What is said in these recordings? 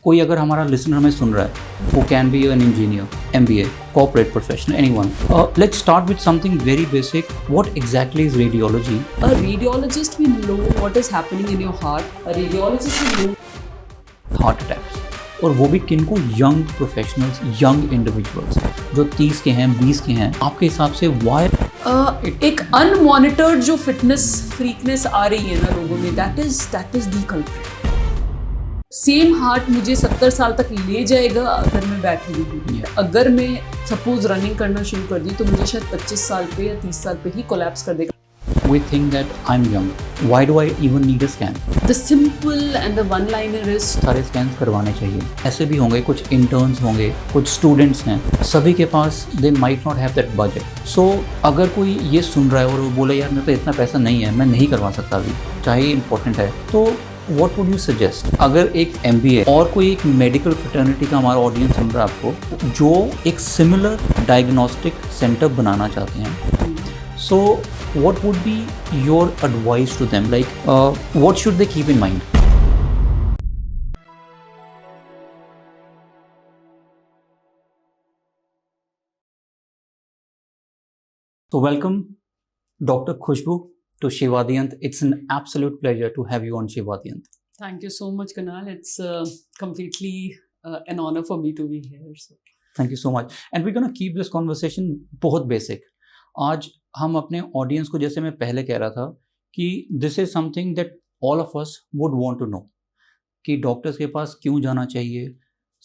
कोई अगर हमारा लिसनर हमें सुन रहा है, who can be an engineer, MBA, corporate professional, anyone. Let's start with something very basic. What exactly is radiology? A radiologist will know what is happening in your heart. A radiologist will know heart attacks, और वो भी किनको? Young professionals, young individuals जो 30 के हैं, 20 के हैं. आपके हिसाब से वाई एक अनमॉनिटर्ड जो फिटनेस फ्रीकनेस आ रही है ना लोगों में, that is the culprit. Same heart मुझे 70 साल तक ले जाएगा अगर मैं बैठी हुई. अगर मैं सपोज रनिंग करना शुरू कर दी तो मुझे शायद 25 साल पे या 30 साल पे ही कोलैप्स कर देगा. we think that I'm young, why do I even need a scan? The simple and the one liner is सारे स्कैन्स करवाने चाहिए. ऐसे भी होंगे, कुछ इंटर्न्स होंगे, कुछ स्टूडेंट्स हैं, सभी के पास they might not have that budget. So अगर कोई ये सुन रहा है और वो बोले यार मेरे पे इतना पैसा नहीं है, मैं नहीं करवा सकता अभी, चाहे इम्पोर्टेंट है, तो What would you suggest? अगर एक MBA और कोई एक मेडिकल फ्रेटर्निटी का हमारा ऑडियंस सुन रहा है आपको, जो एक सिमिलर डायग्नोस्टिक सेंटर बनाना चाहते हैं, so what would be your advice to them? Like, what should they keep in mind? So welcome, Dr. Khushbu, to Shivadiyant. It's an absolute pleasure to have you on Shivadiyant. Thank you so much, Kanal. It's completely an honor for me to be here. So. Thank you so much. And we're going to keep this conversation बहुत basic. आज हम अपने audience को, जैसे मैं पहले कह रहा था, कि this is something that all of us would want to know, कि डॉक्टर्स के पास क्यों जाना चाहिए,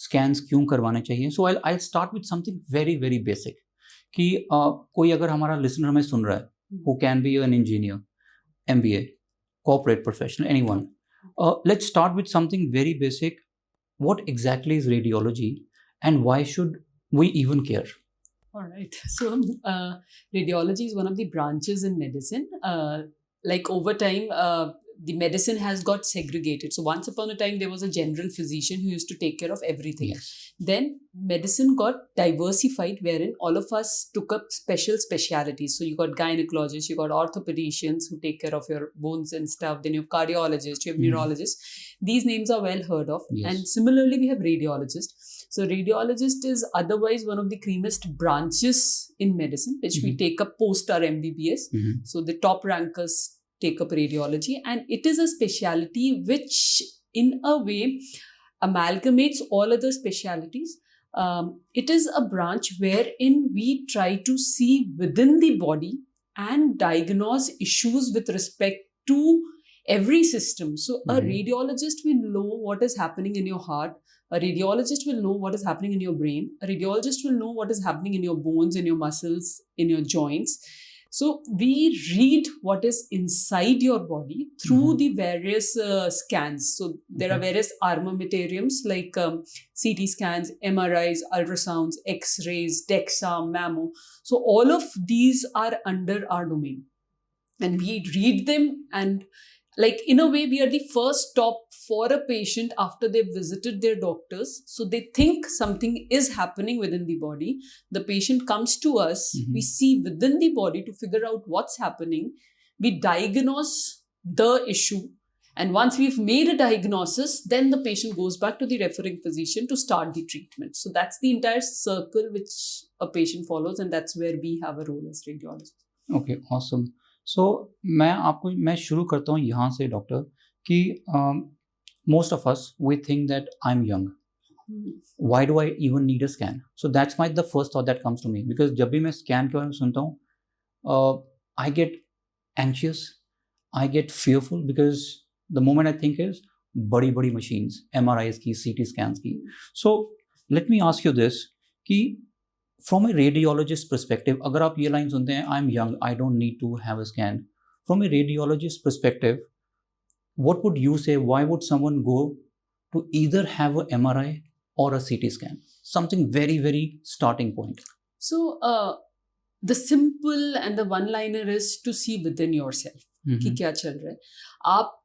स्कैन्स क्यों करवाने चाहिए. So I start with something very very basic, कि कोई अगर हमारा लिसनर हमें सुन रहा है, who can be an engineer, MBA, corporate professional, anyone. Let's start with something very basic. What exactly is radiology and why should we even care? All right. So, radiology is one of the branches in medicine. Like over time, the medicine has got segregated. So, once upon a time, there was a general physician who used to take care of everything. Yes. Then, medicine got diversified, wherein all of us took up special specialities. So, you got gynecologists, you got orthopedicians who take care of your bones and stuff. Then, you have cardiologists, you have neurologists. These names are well heard of. Yes. And similarly, we have radiologists. So radiologist is otherwise one of the creamiest branches in medicine, which we take up post our MBBS. So the top rankers take up radiology, and it is a specialty which in a way amalgamates all other specialities. It is a branch wherein we try to see within the body and diagnose issues with respect to every system. So a radiologist will know what is happening in your heart. A radiologist will know what is happening in your brain. A radiologist will know what is happening in your bones, in your muscles, in your joints. So we read what is inside your body through the various scans. So there are various armamentariums like CT scans, MRIs, ultrasounds, X-rays, DEXA, mammo. So all of these are under our domain. And we read them, and like in a way we are the first stop for a patient after they've visited their doctors. So they think something is happening within the body. The patient comes to us, we see within the body to figure out what's happening. We diagnose the issue, and once we've made a diagnosis, then the patient goes back to the referring physician to start the treatment. So that's the entire circle which a patient follows, and that's where we have a role as radiologists. Okay, awesome. So मैं शुरू करता हूँ यहाँ से doctor, कि most of us, we think that I'm young. Why do I even need a scan? So that's the first thought that comes to me, because जब भी मैं स्कैन के बारे में सुनता हूँ, I get anxious, I get fearful, because the moment I think is बड़ी बड़ी machines, MRIs की, CT scans की. So let me ask you this, कि from a radiologist perspective, अगर आप ये लाइन सुनते हैं, I'm young, I don't need to have a scan. From a radiologist perspective, what would you say? Why would someone go to either have a MRI or a CT scan? Something very, very starting point. So, the simple and the one-liner is to see within yourself कि क्या चल रहा है. आप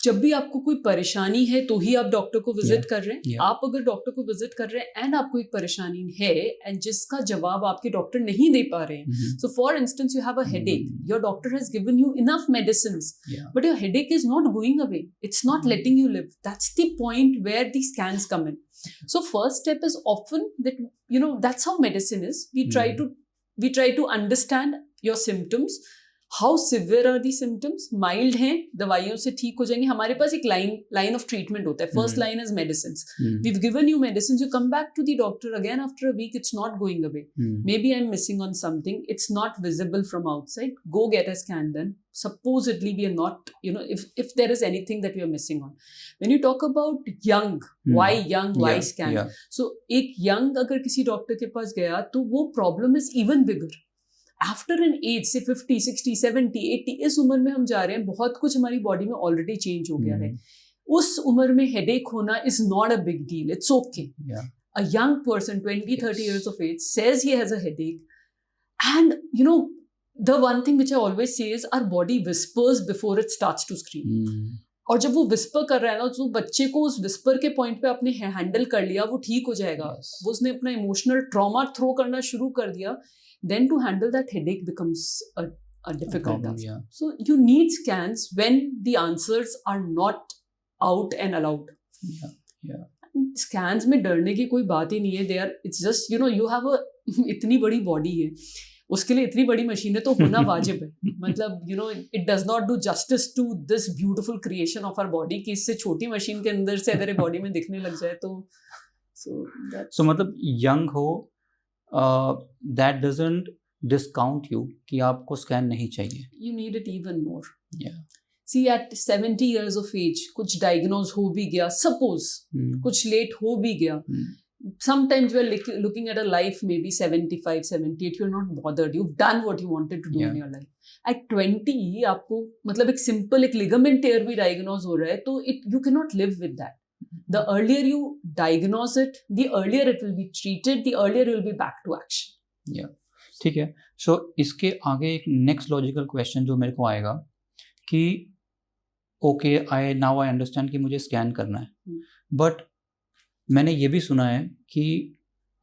जब भी आपको कोई परेशानी है तो ही आप डॉक्टर को विजिट कर रहे हैं. yeah. आप अगर डॉक्टर को विजिट कर रहे हैं एंड आपको एक परेशानी है एंड जिसका जवाब आपके डॉक्टर नहीं दे पा रहे हैं. So for instance you have a headache, your doctor has given you enough medicines, but your headache is not going away, it's not letting you live. That's the point where the scans come in. So first step is often that, you know, that's how medicine is. We try to understand your symptoms. How severe are the symptoms? Mild हैं, दवाइयों से ठीक हो जाएंगे. हमारे पास एक line of treatment होता है. First line is medicines. We've given you medicines. You come back to the doctor again after a week. It's not going away. Maybe I'm missing on something. It's not visible from outside. Go get a scan done. Supposedly we are not, you know, if there is anything that we are missing on. When you talk about young, why young, why scan? So एक young अगर किसी doctor के पास गया तो वो problem is even bigger. After an age से 50, 60, 70, 80 इस उम्र में हम जा रहे हैं, बहुत कुछ हमारी बॉडी में ऑलरेडी चेंज हो गया है. उस उम्र में हेडेक होना is not a big deal, it's okay. A young person 20, 30 years of age says he has a headache and you know the one thing which I always say is our body whispers before it starts to scream. और जब वो whisper कर रहा है ना, तो बच्चे को उस विस्पर के पॉइंट पे आपने हैंडल कर लिया, वो ठीक हो जाएगा. वो उसने अपना इमोशनल ट्रॉमा थ्रो करना शुरू कर दिया, then to handle that headache becomes a difficult task. So you need scans when the answers are not out and allowed. Scans में डरने की कोई बात ही नहीं है. They are, it's just, you know, you have a इतनी बड़ी body है, उसके लिए इतनी बड़ी मशीन है तो होना वाजिब है. मतलब you know, it does not do justice to this beautiful creation of our body कि इससे छोटी मशीन के अंदर से अगर बॉडी में दिखने लग जाए तो so मतलब यंग हो, that doesn't discount you कि आपको स्कैन नहीं चाहिए. You need it even more. See, at 70 years of age, कुछ diagnose हो भी गया, suppose, कुछ late हो भी गया. Sometimes you are looking at a life maybe 75, 78, you're not bothered. You've done what you wanted to do in your life. At 20, आपको मतलब एक simple एक ligament tear भी diagnose हो रहा है, तो you cannot live with that. The earlier you diagnose it, the earlier it will be treated, the earlier you will be back to action. Yeah, ठीक है. So इसके आगे एक next logical question जो मेरे को आएगा कि okay, now I understand कि मुझे scan करना है, but मैंने ये भी सुना है कि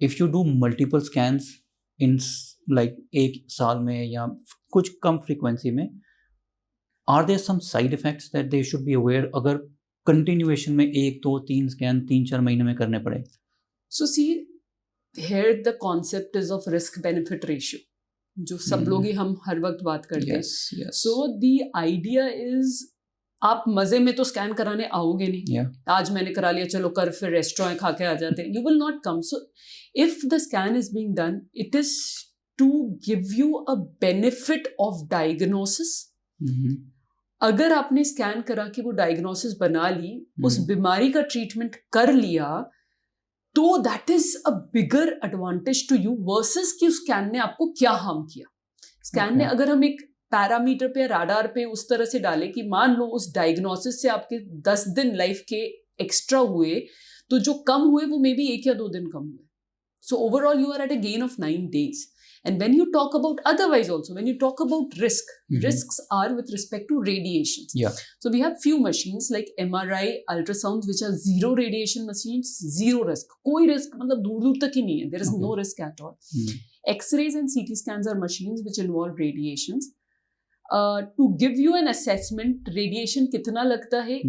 if you do multiple scans in like एक साल में या कुछ कम frequency में, are there some side effects that they should be aware अगर कंटिन्यूएशन में 1, 2, 3 स्कैन 3-4 महीने में करने पड़े? So see, here the concept is of risk benefit ratio, जो सब लोग ही हम हर वक्त बात करते हैं. सो द आइडिया इज आप मजे में तो स्कैन कराने आओगे नहीं. आज मैंने करा लिया, चलो कर फिर रेस्टोरेंट खा के आ जाते हैं. You will not come. So if the scan is being done, it is to give you a benefit of diagnosis. अगर आपने स्कैन करा के वो डायग्नोसिस बना ली, उस बीमारी का ट्रीटमेंट कर लिया, तो that is a bigger advantage to you versus कि उस स्कैन ने आपको क्या हार्म किया. स्कैन ने अगर हम एक पैरामीटर पे, राडार पे उस तरह से डाले कि मान लो उस डायग्नोसिस से आपके 10 दिन लाइफ के एक्स्ट्रा हुए, तो जो कम हुए वो मे बी 1 या 2 दिन कम हुए. So overall you are at a gain of 9 days. And when you talk about otherwise also, when you talk about risks are with respect to radiations. So we have few machines like MRI, ultrasounds, which are zero radiation machines, zero risk. कोई risk मतलब दूर तक ही नहीं है. There is no risk at all. X-rays and CT scans are machines which involve radiations. To give you an assessment, radiation कितना लगता है,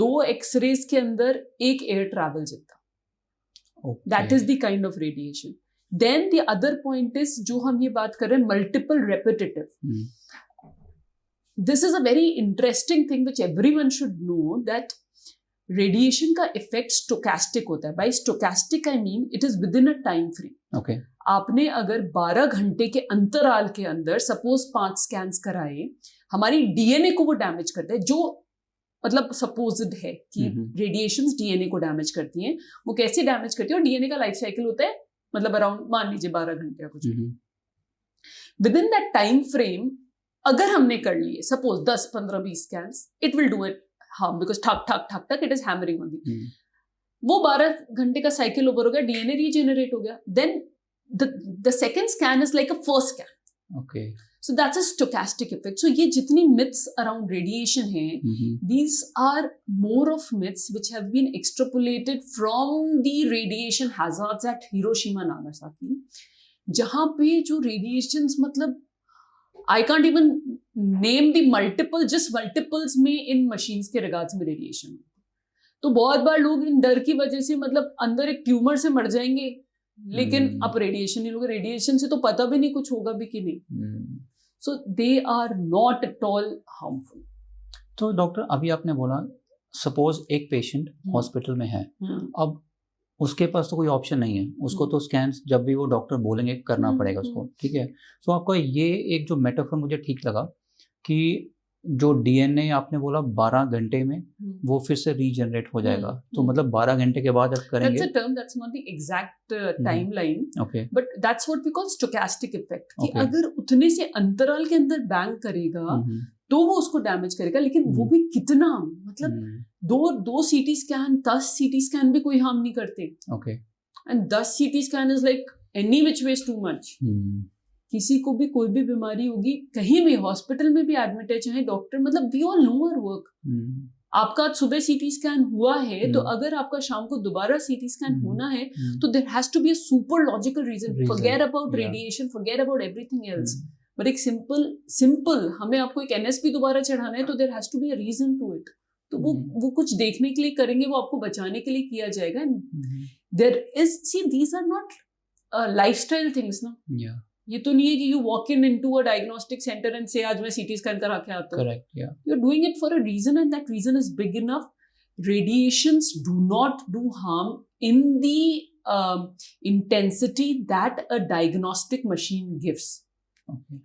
2 X-rays के अंदर 1 air travel जितना. That is the kind of radiation. Then the other point is, जो हम ये बात कर रहे हैं, multiple repetitive. This is a very interesting thing which everyone should know, that radiation का effect stochastic होता है. By stochastic I mean it is within a time frame. Okay. आपने अगर 12 घंटे के अंतराल के अंदर सपोज 5 स्कैन्स कराए, हमारी डीएनए को वो डैमेज करता है, जो मतलब सपोज्ड है कि रेडिएशंस डीएनए को डैमेज करती हैं. वो कैसे डैमेज करती है, और डीएनए का लाइफ साइकिल होता है मतलब अराउंड मान लीजिए 12 घंटे या कुछ. With in that time frame अगर हमने कर लिए suppose 10, 15, 20 scans, it will do it harm because ठक ठक ठक ठक it is hammering on the. वो 12 घंटे का साइकिल ओवर हो गया, डीएनए रीजेनरेट हो गया. Then the second scan is like a first scan. Okay. So that's a stochastic effect. So ये जितनी myths around radiation हैं, these are more of myths which have been extrapolated from the radiation hazards at Hiroshima, Nagasaki, जहाँ पे जो radiations मतलब I can't even name the multiples में इन machines के regards में radiation. तो बहुत बार लोग इन डर की वजह से मतलब अंदर एक ट्यूमर से मर जाएंगे, लेकिन आप रेडिएशन नहीं लोगे, रेडिएशन से तो पता भी नहीं कुछ होगा भी कि नहीं. So they are not at all harmful. तो डॉक्टर अभी आपने बोला सपोज एक पेशेंट हॉस्पिटल में है, अब उसके पास तो कोई ऑप्शन नहीं है, उसको तो स्कैन जब भी वो डॉक्टर बोलेंगे करना पड़ेगा उसको, ठीक है. सो आपका ये एक जो मेटाफोर मुझे ठीक लगा कि जो डीएनए आपने बोला 12 घंटे में वो फिर से रीजनरेट हो जाएगा, तो मतलब 12 घंटे के बाद आप करेंगे. That's a term, that's not the exact timeline, okay, but that's what we call stochastic effect. कि अगर उतने से अंतराल के अंदर बैंक करेगा तो वो उसको डैमेज करेगा, लेकिन वो भी कितना, मतलब दो सीटी स्कैन 10 सीटी स्कैन भी कोई हार्म नहीं करते. okay, and 10 सीटी scan is like any which way too much. किसी को भी कोई भी बीमारी होगी, कहीं भी हॉस्पिटल में भी एडमिट है, चाहे डॉक्टर, मतलब we all know our work. आपका सुबह सीटी स्कैन हुआ है तो अगर आपका शाम को दोबारा सीटी स्कैन होना है तो there has to be a super logical reason. Forget about radiation, forget about everything else, but एक सिंपल हमें आपको एक एनएसपी दोबारा चढ़ाना है तो there has to be a reason to it. तो वो कुछ देखने के लिए करेंगे, वो आपको बचाने के लिए किया जाएगा. There is, see these are not lifestyle things ना. ये तो नहीं है कि you walk into a diagnostic centre and say आज मैं सीटी स्कैन करा के आता हूँ. करेक्ट, या you are doing it for a reason and that reason is big enough. Radiations do not do harm in the intensity that a diagnostic machine gives. okay,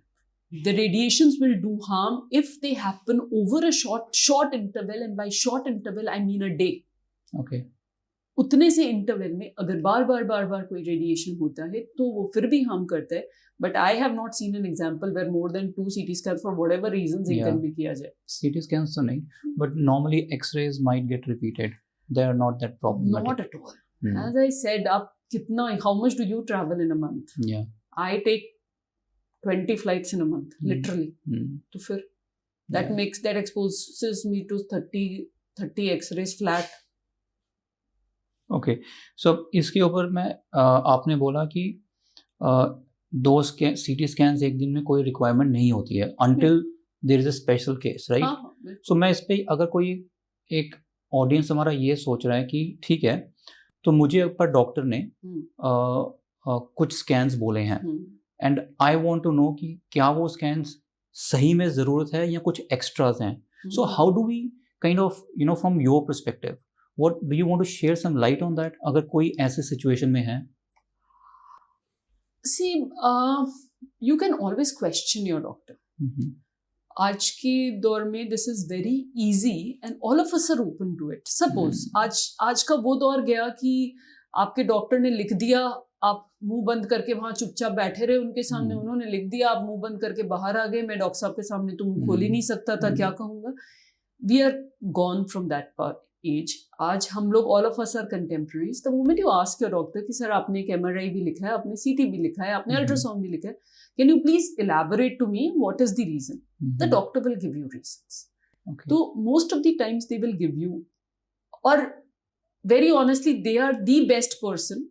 The radiations will do harm if they happen over a short interval, and by short interval I mean a day. okay, उतने से interval में अगर बार बार कोई radiation होता है तो वो फिर भी हार्म करता है. But I have not seen an example where more than 2 CT scan for whatever reasons एक दिन में किया जाए. सीटी स्कैन्स तो नहीं, but normally X-rays might get repeated, they are not that problem. Not at all. As I said, आप कितना, how much do you travel in a month? या I take 20 flights in a month literally. तो फिर that exposes me to 30 X-rays flat. Okay, so इसके ऊपर मैं आपने बोला कि 2 सीटी स्कैन्स एक दिन में कोई रिक्वायरमेंट नहीं होती है until there is a special case, right? So मैं इस पे अगर कोई एक ऑडियंस हमारा ये सोच रहा है कि ठीक है, तो मुझे पर डॉक्टर ने कुछ स्कैन्स बोले हैं and I want to know कि क्या वो स्कैन्स सही में ज़रूरत है या कुछ एक्स्ट्राज हैं. So how do we kind of from your perspective, what do you want to share some light on that अगर कोई ऐसे सिचुएशन में है? See, you can always question your doctor. आज के दौर में this is very easy and all of us are open to it. Suppose आज का वो दौर गया कि आपके डॉक्टर ने लिख दिया, आप मुंह बंद करके वहां चुपचाप बैठे रहे उनके सामने, उन्होंने लिख दिया, आप मुंह बंद करके बाहर आ गए, मैं डॉक्टर साहब के सामने तो मुंह खोल ही नहीं सकता था, क्या कहूँगा. We are gone from that part. Age. आज हम लोग all of us are contemporaries. The moment you ask your doctor कि सर आपने एक एमआरआई भी लिखा है, आपने सीटी भी लिखा है, आपने अल्ट्रासाउंड भी लिखा है, can you please elaborate to me what is the reason? The doctor will give you reasons. तो most of the times they will give you, और very honestly they are the best person.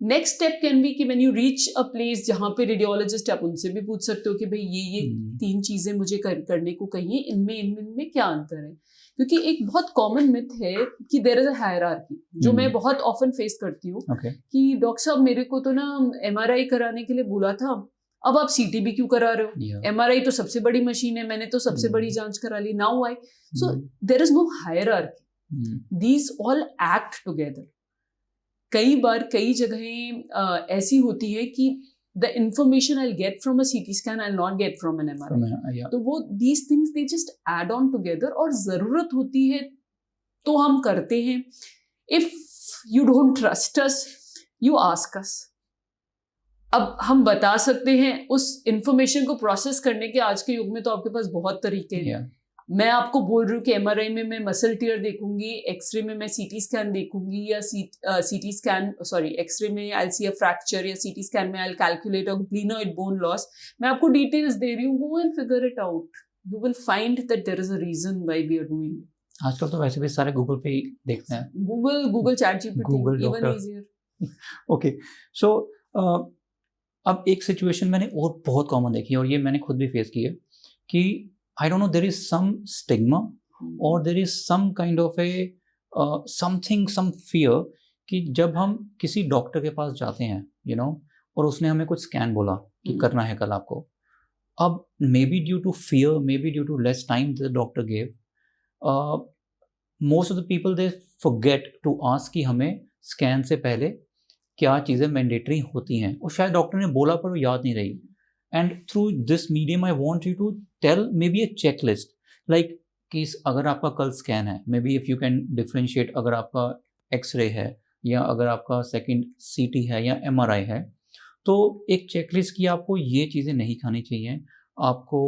Next step can be कि when you reach a place जहाँ पे radiologist, आप उनसे भी पूछ सकते हो कि भाई ये 3 चीजें मुझे करने को कहिए, इनमें क्या अंतर है. क्योंकि एक बहुत कॉमन मिथ है कि देयर इज अ हायरार्की, जो मैं बहुत ऑफन फेस करती हूँ कि डॉक्टर साहब मेरे को तो ना एमआरआई कराने के लिए बोला था, अब आप सीटी भी क्यों करा रहे हो? एमआरआई तो सबसे बड़ी मशीन है, मैंने तो सबसे बड़ी जांच करा ली, now why? So there is no hierarchy, these all act together. कई बार कई जगहें ऐसी होती है कि the information I'll get from a CT scan I'll not get from an MRI. तो वो these things they just add on together, और ज़रूरत होती है तो हम करते हैं. If you don't trust us, you ask us. अब हम बता सकते हैं उस information को process करने के. आज के युग में तो आपके पास बहुत तरीके हैं. मैं आपको बोल रही हूँ कि एमआरआई में मैं मसल टियर देखूंगी, एक्सरे में मैं सीटी स्कैन देखूंगी, या सीटी स्कैन एक्सरे में आई सी अ फ्रैक्चर, या सीटी स्कैन में I calculate a glenoid bone loss. मैं आपको डिटेल्स दे रही हूँ, go and figure it out. You will find that there is a reason why we are doing it. आजकल तो वैसे भी सारे गूगल पे ही देखते हैं. Google ChatGPT, Google even doctor. Easier. Okay, so अब एक सिचुएशन मैंने और बहुत कॉमन देखी है, और ये मैंने खुद भी फेस की है, कि I don't know, there is some stigma और there is some kind of a something, some fear, कि जब हम किसी डॉक्टर के पास जाते हैं, यू नो, और उसने हमें कुछ स्कैन बोला कि करना है कल आपको, अब maybe due to fear, maybe due to less time the doctor gave, most of the people they forget to ask कि हमें स्कैन से पहले क्या चीज़ें मैंडेटरी होती हैं, और शायद डॉक्टर ने बोला पर वो याद नहीं रही. And through this medium I want you to tell maybe a checklist, like कि अगर आपका कल स्कैन है, maybe if you can differentiate, अगर आपका एक्सरे है, या अगर आपका सेकंड सीटी है, या एमआरआई है, तो एक चेकलिस्ट की आपको ये चीज़ें नहीं खानी चाहिए, आपको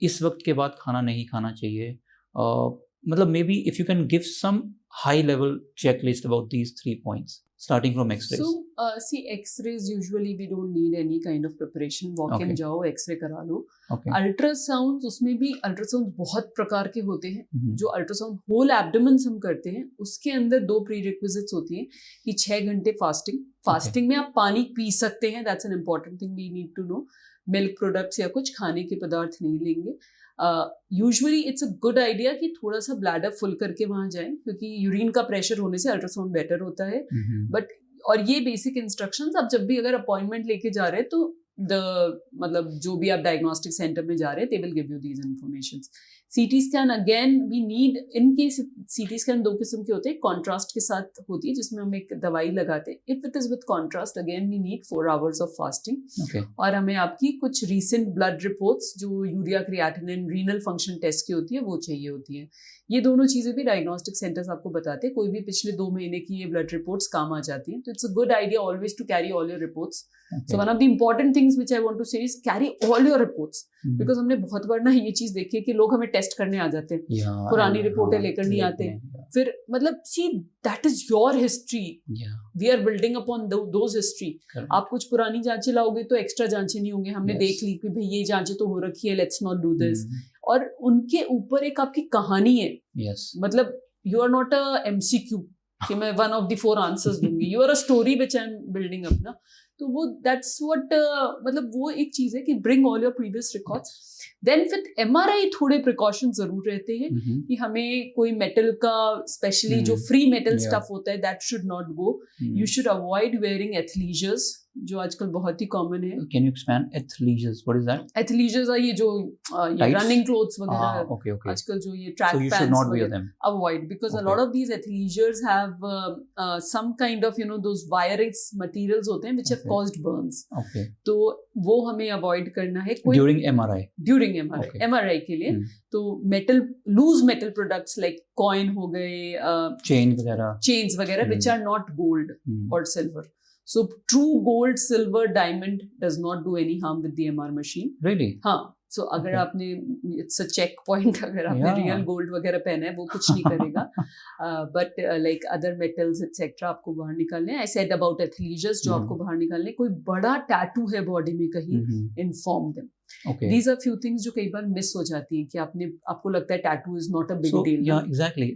इस वक्त के बाद खाना नहीं खाना चाहिए. मतलब maybe if you can give some high level checklist about these 3 points starting from x-rays. So see, x-rays usually we don't need any kind of preparation. Walk in जाओ, x-ray करा लो. Okay. अल्ट्रासाउंड, उसमें भी ultrasound बहुत प्रकार के होते हैं. जो अल्ट्रासाउंड होल एब्डोमेन हम करते हैं, उसके अंदर 2 प्रीरिक्विजिट्स होती हैं कि 6 घंटे फास्टिंग में आप पानी पी सकते हैं. That's an important thing we need to know. Milk products या कुछ खाने के पदार्थ नहीं लेंगे. Usually it's a good idea कि थोड़ा सा ब्लैडर फुल करके वहाँ जाएं, क्योंकि यूरिन का प्रेशर होने से अल्ट्रासाउंड बेटर होता है. बट और ये बेसिक इंस्ट्रक्शंस, आप जब भी अगर अपॉइंटमेंट लेके जा रहे हैं तो मतलब जो भी आप डायग्नोस्टिक सेंटर में जा रहे हैं, they will give you these informations. CT scan again we need, in case CT scan 2 किस्म के होते हैं. कॉन्ट्रास्ट के साथ होती है जिसमें हम एक दवाई लगाते हैं. If it is with contrast, again we need 4 hours of fasting. और हमें आपकी कुछ रीसेंट ब्लड रिपोर्ट्स, जो urea creatinine renal function test की होती है, वो चाहिए होती है. ये दोनों चीज़ें भी डायग्नोस्टिक सेंटर्स आपको बताते हैं. कोई भी पिछले 2 महीने की ये ब्लड रिपोर्ट्स काम आ जाती हैं. तो it's a good idea always to carry all your reports. So one of the important things which I want to say is carry all your reports. Because हमने बहुत बार ना ये चीज़ देखी है कि लोग हमें टेस्ट करने आ जाते हैं, पुरानी रिपोर्टें लेकर नहीं आते. फिर मतलब see, that is your history. We are building upon those history. आप कुछ पुरानी जांचें लाओगे तो एक्स्ट्रा जांचें नहीं होंगी. हमने देख ली कि भाई ये जांचें तो हो रखी है, let's not do this. और उनके ऊपर एक आपकी कहानी है. मतलब you are not a MCQ कि मैं one of the 4 answers दूंगी. You are a story which I am building up ना. तो वो दैट्स व्हाट, मतलब वो एक चीज़ है कि bring all your previous records. Then with MRI थोड़े प्रिकॉशन जरूर रहते हैं कि हमें कोई मेटल का, स्पेशली जो फ्री मेटल स्टफ होता है, that should not go. You should avoid wearing athleisures, जो आजकल बहुत ही कॉमन है. Can you expand athleisures? What is that? Athleisures are ये जो रनिंग क्लोथ्स वगैरह, आजकल जो ये ट्रैक पैंट्स वगैरह, avoid, because a lot of these athleisures have some kind of those virus materials होते हैं व्हिच हैव कॉज्ड बर्न्स. तो वो हमें अवॉइड करना है. कोई ड्यूरिंग एमआरआई के लिए. तो metal, loose metal products like coin हो गए, चेन्स वगैरह व्हिच आर नॉट गोल्ड और silver. So true gold, silver, diamond does not do any harm with the MR machine. Really? हाँ. So अगर आपने, it's a check point, अगर आपने real gold वगैरह पहना है, वो कुछ नहीं करेगा. But like other metals etc. आपको बाहर निकालने हैं. I said about athleisures, जो आपको बाहर निकालने. कोई बड़ा टैटू है बॉडी में कहीं, inform them. These are few things जो कई बार मिस हो जाती हैं कि आपको लगता है tattoo is not a big deal. Yeah, exactly.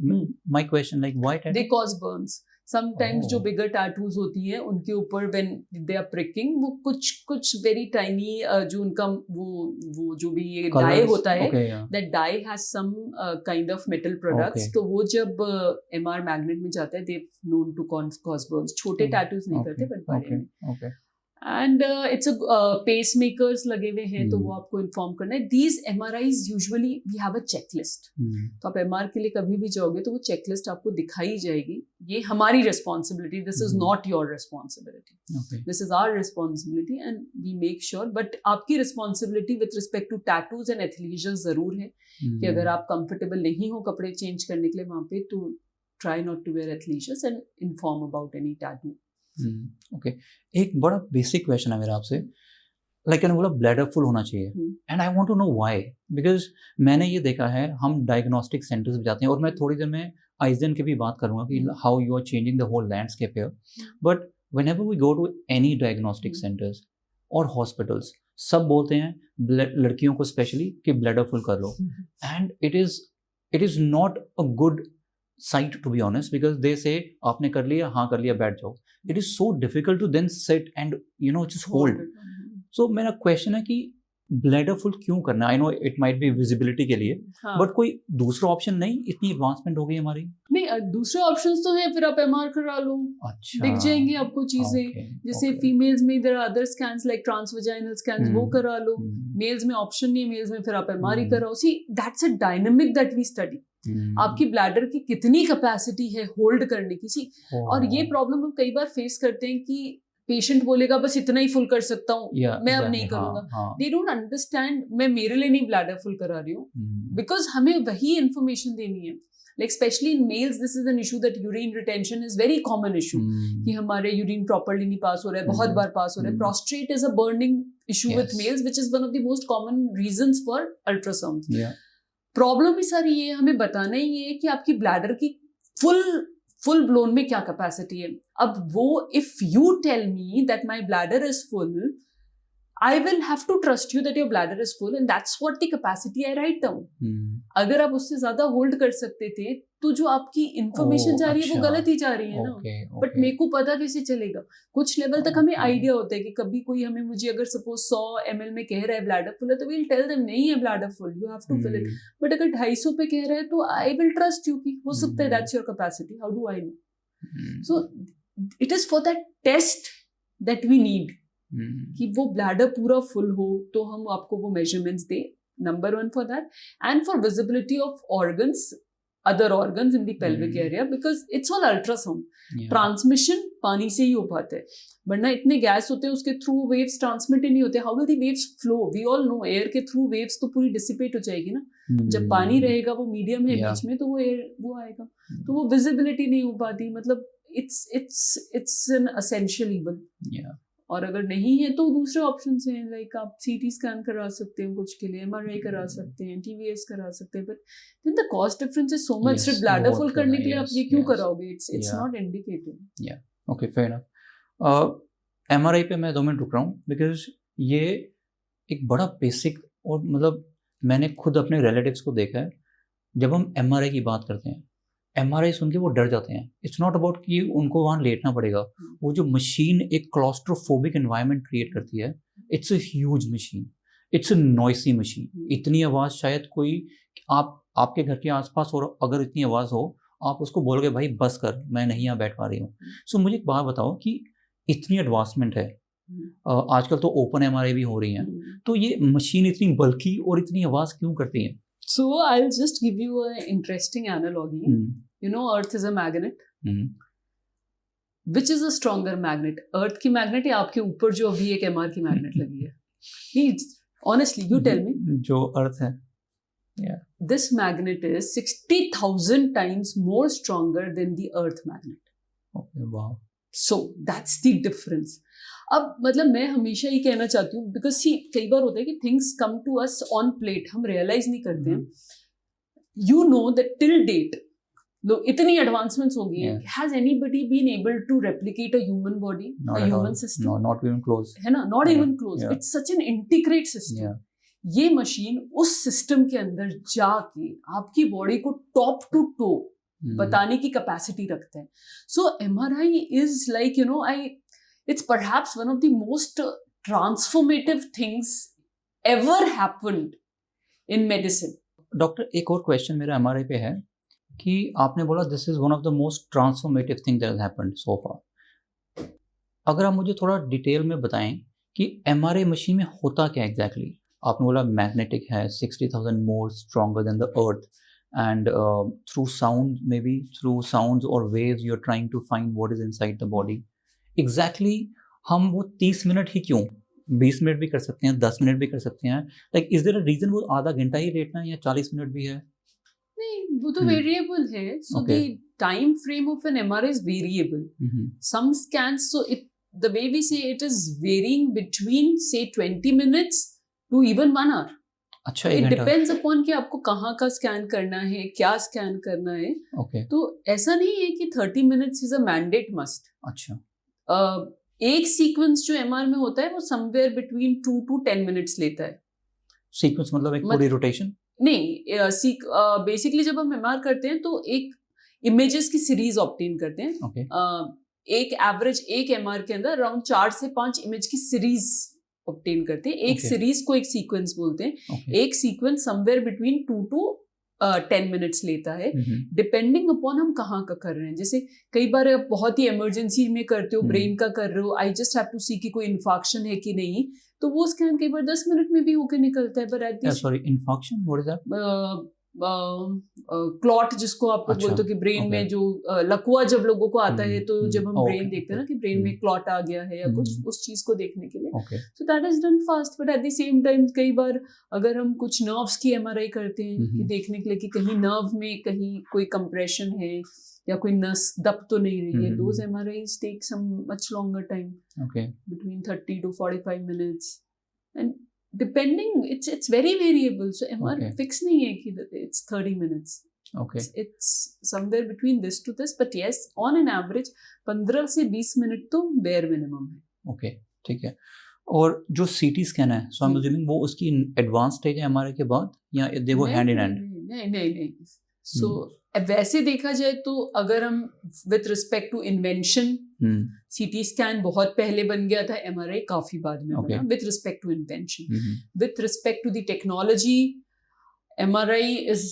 My question, like why tattoo? They cause burns. Sometimes जो बिगर टैटूज होती हैं उनके ऊपर when they are pricking, वो कुछ very tiny जो उनका वो जो भी ये dye होता है, that dye has some kind of metal products. तो वो जब MR magnet में जाता है, they've known to cause burns. छोटे टैटूज नहीं करते but बड़े में. एंड इट्स पेस मेकर्स लगे हुए हैं, तो वो आपको इन्फॉर्म करना है. These MRIs usually we have a checklist. तो आप एमआर के लिए कभी भी जाओगे तो वो चेकलिस्ट आपको दिखाई जाएगी. ये हमारी responsibility, this is not your responsibility, this is our responsibility and we make sure. But आपकी responsibility with respect to tattoos and athleisures जरूर है कि अगर आप कंफर्टेबल नहीं हो कपड़े चेंज करने के लिए वहाँ पे, तो try not to wear athleisures and inform about any tattoo. Okay. एक बड़ा बेसिक क्वेश्चन है मेरा आपसे. लाइक बोला ब्लैडर फुल होना चाहिए, and I want to know why, because मैंने ये देखा है, हम डायग्नोस्टिक सेंटर्स पे जाते हैं, और मैं थोड़ी देर में आइजन की भी बात करूंगा कि how you are changing the whole landscape here, but whenever we go to any diagnostic centres और हॉस्पिटल्स, सब बोलते हैं लड़कियों को स्पेशली कि ब्लैडर फुल कर लो, and it is not a good sight to be honest, because they say आपने कर लिया, हाँ कर लिया, बैठ जाओ. It is so difficult to then sit and just hold. So मेरा क्वेश्चन है कि ब्लैडर फुल क्यों करना? I know it might be visibility के लिए, बट कोई दूसरा ऑप्शन नहीं? इतनी एडवांसमेंट हो गई हमारी. नहीं, दूसरे ऑप्शंस तो हैं, फिर आप एमआर करा लो. अच्छा, दिख जाएंगी आपको चीजें. जैसे फीमेल्स में there are other scans like transvaginal scans, वो करा लो. मेल्स में ऑप्शन नहीं है, मेल्स में फिर आप एमआर ही कराओ. See that's a dynamic that we study. आपकी ब्लैडर की कितनी कैपेसिटी है होल्ड करने की. सी और ये प्रॉब्लम हम कई बार फेस करते हैं कि पेशेंट बोलेगा बस इतना ही फुल कर सकता हूँ, मैं अब नहीं करूंगा. दे डोंट अंडरस्टैंड मैं मेरे लिए नहीं ब्लैडर फुल करा रही हूँ, बिकॉज हमें वही इंफॉर्मेशन देनी है. Like specially in males this is an issue that urine retention is very common issue, कि हमारे यूरिन प्रॉपर्ली नहीं पास हो रहा है, बहुत बार पास हो रहा है. Prostate is a burning issue with males which is one of the most common reasons for ultrasound. Problem ही सारी ये हमें बताना ही है कि आपकी ब्लैडर की फुल ब्लोन में क्या कैपेसिटी है. अब वो if you tell me that my bladder is full, I will have to trust you that your bladder is full, and that's what the capacity I write down. अगर आप उससे ज्यादा hold कर सकते थे तो जो आपकी इंफॉर्मेशन जा रही है वो गलत ही जा रही है ना. बट मेरे को पता कैसे चलेगा? कुछ लेवल तक हमें आइडिया होता है कि कभी कोई हमें मुझे अगर सपोज 100 ml में कह रहा है ब्लैडर फुल है, तो we'll tell them नहीं है bladder full, you have to fill it. But अगर 250 पे कह रहा है तो I will trust you कि हो सकता है that's your capacity. How do I know? So it is for that test that we need. कि वो ब्लैडर पूरा फुल हो तो हम आपको वो measurements they. Number 1 for that, and for visibility of organs, other organs in the pelvic area, because it's all ultrasound. Transmission पानी से ही हो पाता है, वरना इतने गैस होते हैं उसके थ्रू वेव्स ट्रांसमिट ही नहीं होते. How will the waves flow? We all know air के थ्रू वेव्स तो पूरी डिसिपेट हो जाएगी ना. जब पानी रहेगा, वो मीडियम है बीच में, तो वो एयर वो आएगा, तो वो विजिबिलिटी नहीं हो पाती. मतलब इट्स एन एसेंशियल इवल. और अगर नहीं है तो दूसरे ऑप्शन हैं, लाइक आप सीटी स्कैन करा सकते हैं कुछ के लिए, एमआरआई करा सकते हैं, टीवीएस करा सकते हैं, but then the cost difference is so much. सिर्फ ब्लैडर फुल करने के लिए आप ये क्यों कराओगे? It's not indicated. Okay, fair enough. MRI पे मैं 2 मिनट रुक रहा हूँ, बिकॉज ये एक बड़ा बेसिक, और मतलब मैंने खुद अपने रिलेटिव्स को देखा है, जब हम एमआरआई की बात करते हैं, एमआरआई सुन के वो डर जाते हैं. इट्स नॉट अबाउट कि उनको वहाँ लेटना पड़ेगा. वो जो मशीन एक क्लॉस्ट्रोफोबिक एनवायरनमेंट क्रिएट करती है, it's a huge machine, it's a noisy machine. इतनी आवाज़ शायद कोई आपके घर के आसपास, और अगर इतनी आवाज़ हो आप उसको बोलोगे भाई बस कर, मैं नहीं यहाँ बैठ पा रही हूँ. सो मुझे एक बात बताओ कि इतनी एडवांसमेंट है, आजकल तो ओपन एमआरआई भी हो रही हैं, तो ये मशीन इतनी बल्कि और इतनी आवाज़ क्यों करती है? So I'll just give you an interesting analogy. You know, Earth is a magnet. Which is a stronger magnet? Earth की magnet या आपके ऊपर जो अभी एक MR की magnet लगी है? Please, honestly, you tell me. जो Earth है. Yeah. This magnet is 60,000 times more stronger than the Earth magnet. Okay, wow. So that's the difference. अब मतलब मैं हमेशा ही कहना चाहती हूँ, बिकॉज सी कई बार होता है कि things come to us on plate, हम रियलाइज नहीं करते हैं. You know that till date इतनी एडवांसमेंट्स हो गई हैं. Has anybody been able to replicate a human body, a human system? No, not even close. है ना, not even close. It's such an integrate system. ये मशीन उस system के अंदर जाके आपकी बॉडी को टॉप टू टो बताने की कैपेसिटी रखते हैं. So MRI is like, you know, it's perhaps one of the most transformative things ever happened in medicine. Doctor, एक और क्वेश्चन मेरा एमआरआई पे है कि आपने बोला this is one of the most transformative thing that has happened so far. अगर आप मुझे थोड़ा डिटेल में बताएं कि एमआरआई मशीन में होता क्या एग्जैक्टली. आपने बोला मैग्नेटिक है, 60,000 more stronger than the earth, and through sound, maybe through sounds or waves, you're trying to find what is inside the body. Exactly, हम वो 30 मिनट ही क्यों, 20 मिनट भी कर सकते हैं, 10 मिनट भी कर सकते हैं. Like is there a reason वो आधा घंटा ही लेटना है या 40 मिनट भी है? नहीं, वो तो वेरिएबल है. So the time frame of an MRI is variable. Some scans, so the way we say it is varying between say 20 minutes to even 1 hour. अच्छा, It 1 घंटा. depends upon कि आपको कहाँ का स्कैन करना है, क्या स्कैन करना है. ओके. तो ऐसा नहीं है कि 30 minutes is a mandate must. अच्छा. एक सीक्वेंस जो एमआर में होता है वो समवेयर बिटवीन 2 to 10 minutes लेता है. सीक्वेंस मतलब एक पूरी रोटेशन? नहीं, बेसिकली जब हम एमआर करते हैं तो एक इमेजेस की सीरीज ऑब्टेन करते हैं. ओके. एक एवरेज एक एमआर के अंदर अराउंड 4 से 5 इमेज की सीरीज ऑब्टेन करते हैं. एक Okay. सीरीज को एक सीक्वेंस बोलते हैं. ओके. एक sequence somewhere between 2 to 10 minutes लेता है, हम्म. डिपेंडिंग अपॉन हम कहाँ का कर रहे हैं. जैसे कई बार आप बहुत ही इमरजेंसी में करते हो, ब्रेन का कर रहे हो, आई जस्ट हैव टू सी कि कोई इन्फॉक्शन है कि नहीं, तो वो स्कैन कई बार 10 मिनट में भी होकर निकलता है. But at sorry, infarction, what is that? Clot जिसको आप अच्छा, बोलते हो कि ब्रेन okay. में जो लकवा जब लोगों को आता है तो जब हम okay, ब्रेन देखते हैं ना कि ब्रेन में क्लॉट आ गया है या कुछ, उस चीज को देखने के लिए. Okay. So that is done fast. But at the same time कई बार अगर हम कुछ नर्व्स की एमआरआई करते हैं कि देखने के लिए कि कहीं नर्व में कहीं कोई कंप्रेशन है या कोई नस दब तो नहीं रही है, those MRIs take some much longer time, okay. between 30 to 45 minutes, and depending it's very variable. So MR Okay. fix नहीं है कि it's 30 minutes. Okay. It's somewhere between this to this, but yes, on an average 15 से 20 minute तो bare minimum है. Okay, ठीक है. और जो सीटी स्कैन है, सो आई एम अज्यूमिंग वो उसकी एडवांस स्टेज है एमआरआई के बाद, या दे वो हैंड इन हैंड? नहीं. So वैसे देखा जाए तो अगर हम with respect to invention, CT scan बहुत पहले बन गया था, एमआरआई काफी बाद में बना. With respect to invention, with respect to the technology, MRI is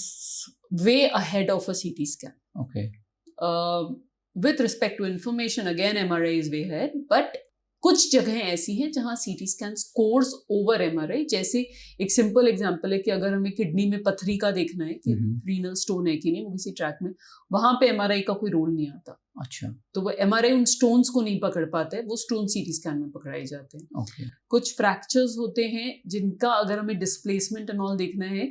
way ahead of a CT scan. Okay. With respect to information, again MRI is way ahead. But कुछ जगह ऐसी हैं जहां CT scan scores over MRI. जैसे एक simple example है कि अगर हमें किडनी में पथरी का देखना है कि रीनल स्टोन है कि नहीं, वो किसी ट्रैक में, वहां पे एमआरआई का कोई रोल नहीं आता. अच्छा. तो वो एमआरआई उन स्टोन्स को नहीं पकड़ पाता है, वो स्टोन सीटी स्कैन में पकड़ाए जाते हैं. ओके. कुछ फ्रैक्चर्स होते हैं जिनका अगर हमें डिस्प्लेसमेंट एंड ऑल देखना है,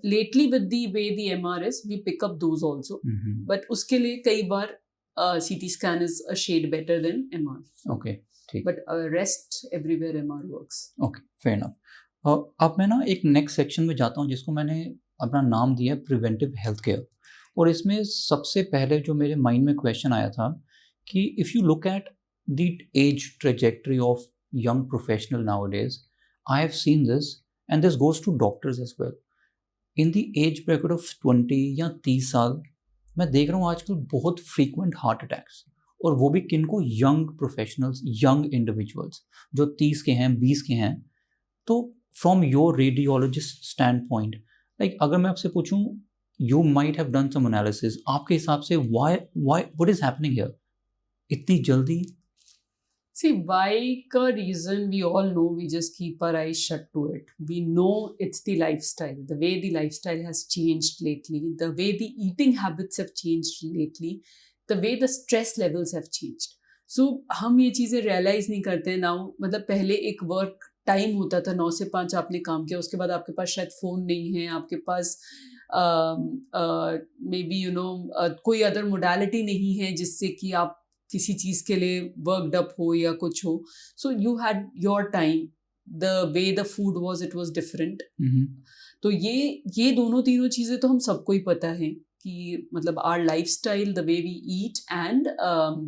lately with the way the MR is, we pick up those also. But उसके लिए कई बार CT scan is a shade better than MR. Okay, ठीक. But rest everywhere MR works. Okay, fair enough. अब मैं ना एक नेक्स्ट सेक्शन में जाता हूँ जिसको मैंने अपना नाम दिया प्रिवेंटिव हेल्थ केयर. और इसमें सबसे पहले जो मेरे माइंड में क्वेश्चन आया था कि if you look at the age trajectory of young professional nowadays, I have seen this and this goes to doctors as well. In the age bracket of 20 या 30 साल मैं देख रहा हूँ आजकल बहुत फ्रीक्वेंट हार्ट अटैक्स, और वो भी किनको? यंग प्रोफेशनल्स, यंग इंडिविजुअल्स जो 30 के हैं, 20 के हैं. तो from your radiologist standpoint, like अगर मैं आपसे पूछूं, you might have done some analysis, आपके हिसाब से why what is happening here इतनी जल्दी? See, why ka reason we all know, we just keep our eyes shut to it. We know it's the lifestyle, the way the lifestyle has changed lately, the way the eating habits have changed lately, the way the stress levels have changed. So हम ये चीज़ें realize नहीं करते हैं now. मतलब पहले एक work time होता था, 9 से 5 आपने काम किया, उसके बाद आपके पास शायद फ़ोन नहीं है, आपके पास मे बी कोई अदर मोडालिटी नहीं है जिससे कि आप किसी चीज़ के लिए वर्कड अप हो या कुछ हो. So you had your time, the way the food was, it was different. तो ये दोनों तीनों चीज़ें तो हम सबको ही पता है कि मतलब our lifestyle, the way we eat and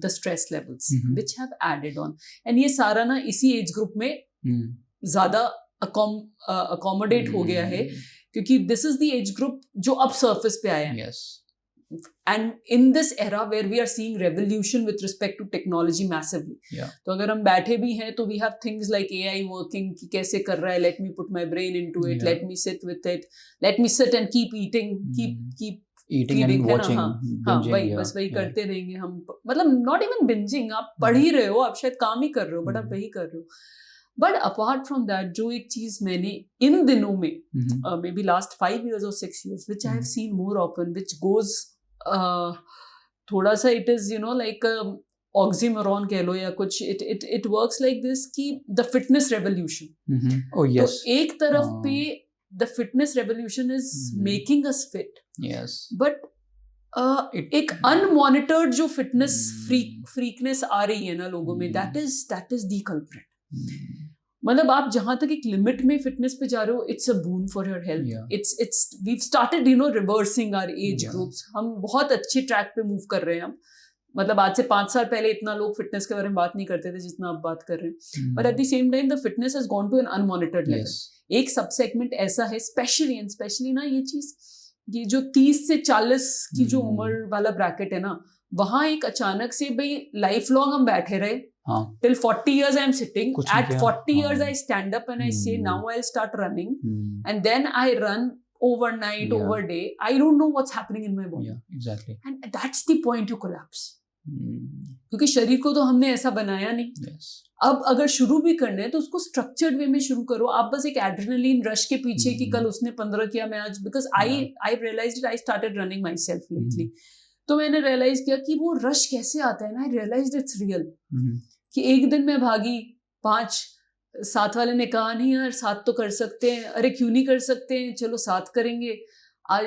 the stress levels which have added on. And ये सारा ना इसी एज ग्रुप में ज़्यादा अकोमोडेट हो गया है क्योंकि this is the age group जो अब सर्फेस पे आया है. Yes. And in this era where we are seeing revolution with respect to technology massively. Yeah. तो अगर हम बैठे भी हैं तो we have things like AI working कि कैसे कर रहा है, let me put my brain into it, let me sit with it, let me sit and keep eating, keep eating and watching, हाँ वही बस वही करते रहेंगे हम. मतलब not even binging, आप पढ़ ही रहे हो, आप शायद काम ही कर रहे हो, बट आप वही कर रहे हो. बट अपार्ट फ्रॉम दैट जो एक चीज मैंने इन दिनों में may be last 5 years or 6 years which I have seen more often, which goes थोड़ा सा इट इज लाइक ऑक्सीमोरॉन कह लो या कुछ, इट वर्क्स लाइक दिस कि द फिटनेस रेवोल्यूशन. तो एक तरफ पे the fitness revolution is making us fit, but एक अनमॉनिटर्ड जो फिटनेस फ्रीकनेस आ रही है ना लोगों में, दैट इज द कल्प्रिट. मतलब आप जहां तक एक लिमिट में फिटनेस पे जा रहे हो, it's a boon for your health. It's we started reversing our age groups. हम बहुत अच्छे ट्रैक पे मूव कर रहे हैं हम. मतलब आज से 5 साल पहले इतना लोग फिटनेस के बारे में बात नहीं करते थे जितना आप बात कर रहे हैं. But at the same time the fitness has gone to an unmonitored level. एक सब सेगमेंट ऐसा है स्पेशली ना ये चीज, ये जो 30 से 40 की जो उम्र वाला ब्रैकेट है ना, वहां एक अचानक से भाई लाइफ लॉन्ग हम बैठे रहे. Till 40 years I am sitting. At 40 years I stand up and I say now I'll start running. And then I run overnight, over day. I don't know what's happening in my body. Yeah, exactly. And that's the point you collapse. क्योंकि शरीर को तो हमने ऐसा बनाया नहीं. Yes. अब अगर शुरू भी करना है तो उसको स्ट्रक्चर्ड वे में शुरू करो. आप बस एक एड्रेनलिन रश के पीछे कि कल उसने 15 किया मैं आज, because I realized I started running myself lately. तो मैंने रियलाइज किया कि वो रश कैसे आता है ना. आई रियलाइज्ड इट्स रियल. कि एक दिन मैं भागी 5, 7 वाले ने कहा नहीं यार 7 तो कर सकते हैं. अरे क्यों नहीं कर सकते हैं, चलो 7 करेंगे. आज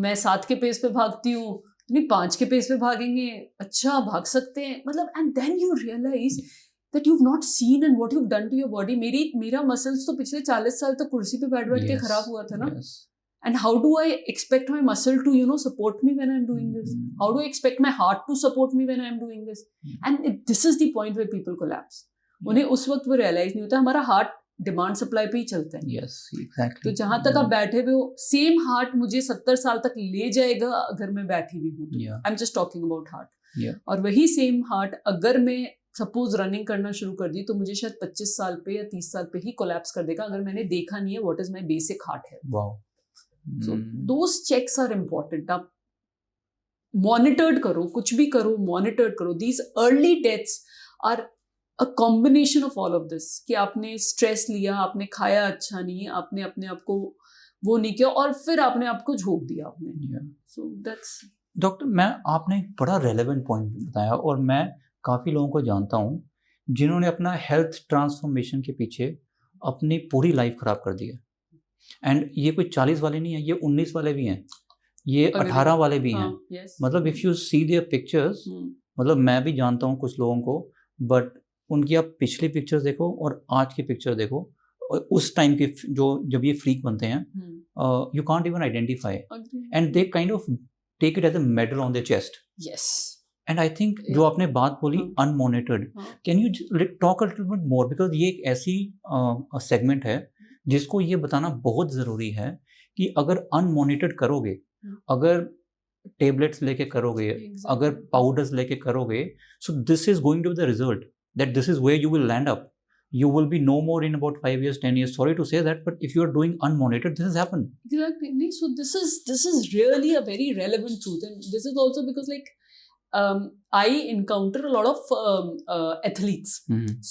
मैं 7 के पेस पे भागती हूँ, नहीं 5 के पेस पे भागेंगे. अच्छा भाग सकते हैं मतलब. And then you realize that you have not seen and what you have done to your body. मेरा मसल्स तो पिछले 40 साल तक कुर्सी पे बैठ के खराब हुआ था ना. And how do I expect my muscle to, support me when I'm doing this? How do I expect my heart to support me when I'm doing this? And this is the point where people collapse. उन्हें उस वक्त वो realize नहीं होता. हमारा heart demand supply पे ही चलता है. Yes, exactly. तो जहाँ तक आप बैठे हुए हो, same heart मुझे 70 साल तक ले जाएगा अगर मैं बैठी भी हूँ. I'm just talking about heart. और वही same heart अगर मैं सपोज रनिंग करना शुरू कर दी तो मुझे शायद 25 साल पे या 30 साल पे ही collapse कर देगा अगर मैंने देखा नहीं है what is my basic heart health. Wow. So those checks are important. आप monitored करो, कुछ भी करो, monitored करो. These early deaths are a combination of all of this. कि आपने stress लिया, आपने खाया अच्छा नहीं, आपने अपने आप को वो नहीं किया और फिर आपने आपको झोंक दिया आपने. So that's. डॉक्टर मैं आपने एक बड़ा रेलेवेंट पॉइंट बताया और मैं काफ़ी लोगों को जानता हूँ जिन्होंने अपना हेल्थ ट्रांसफॉर्मेशन के पीछे अपनी पूरी लाइफ ख़राब कर दी है. एंड ये कोई 40 वाले नहीं है, ये 19 वाले भी हैं, ये 18 वाले भी हैं. मतलब if you see their pictures, मतलब मैं भी जानता हूँ कुछ लोगों को, बट उनकी आप पिछली पिक्चर्स देखो और आज की पिक्चर देखो, उस टाइम के जो जब ये फ्रीक बनते हैं, you can't even identify and they kind of take it as a medal on their chest. Yes. And I think जो आपने बात बोली unmonitored, can you talk a little bit more, because ये एक ऐसी सेगमेंट है जिसको ये बताना बहुत ज़रूरी है कि अगर अनमॉनिटर्ड करोगे, अगर टेबलेट्स लेके करोगे, अगर पाउडर्स लेके करोगे, so this is going to be the result that this is where you will land up. You will be no more in about 5 years, 10 years. Sorry to say that, but if you are doing unmonitored, this has happened. Exactly. So this is really a very relevant truth, and this is also because I encounter a lot of athletes.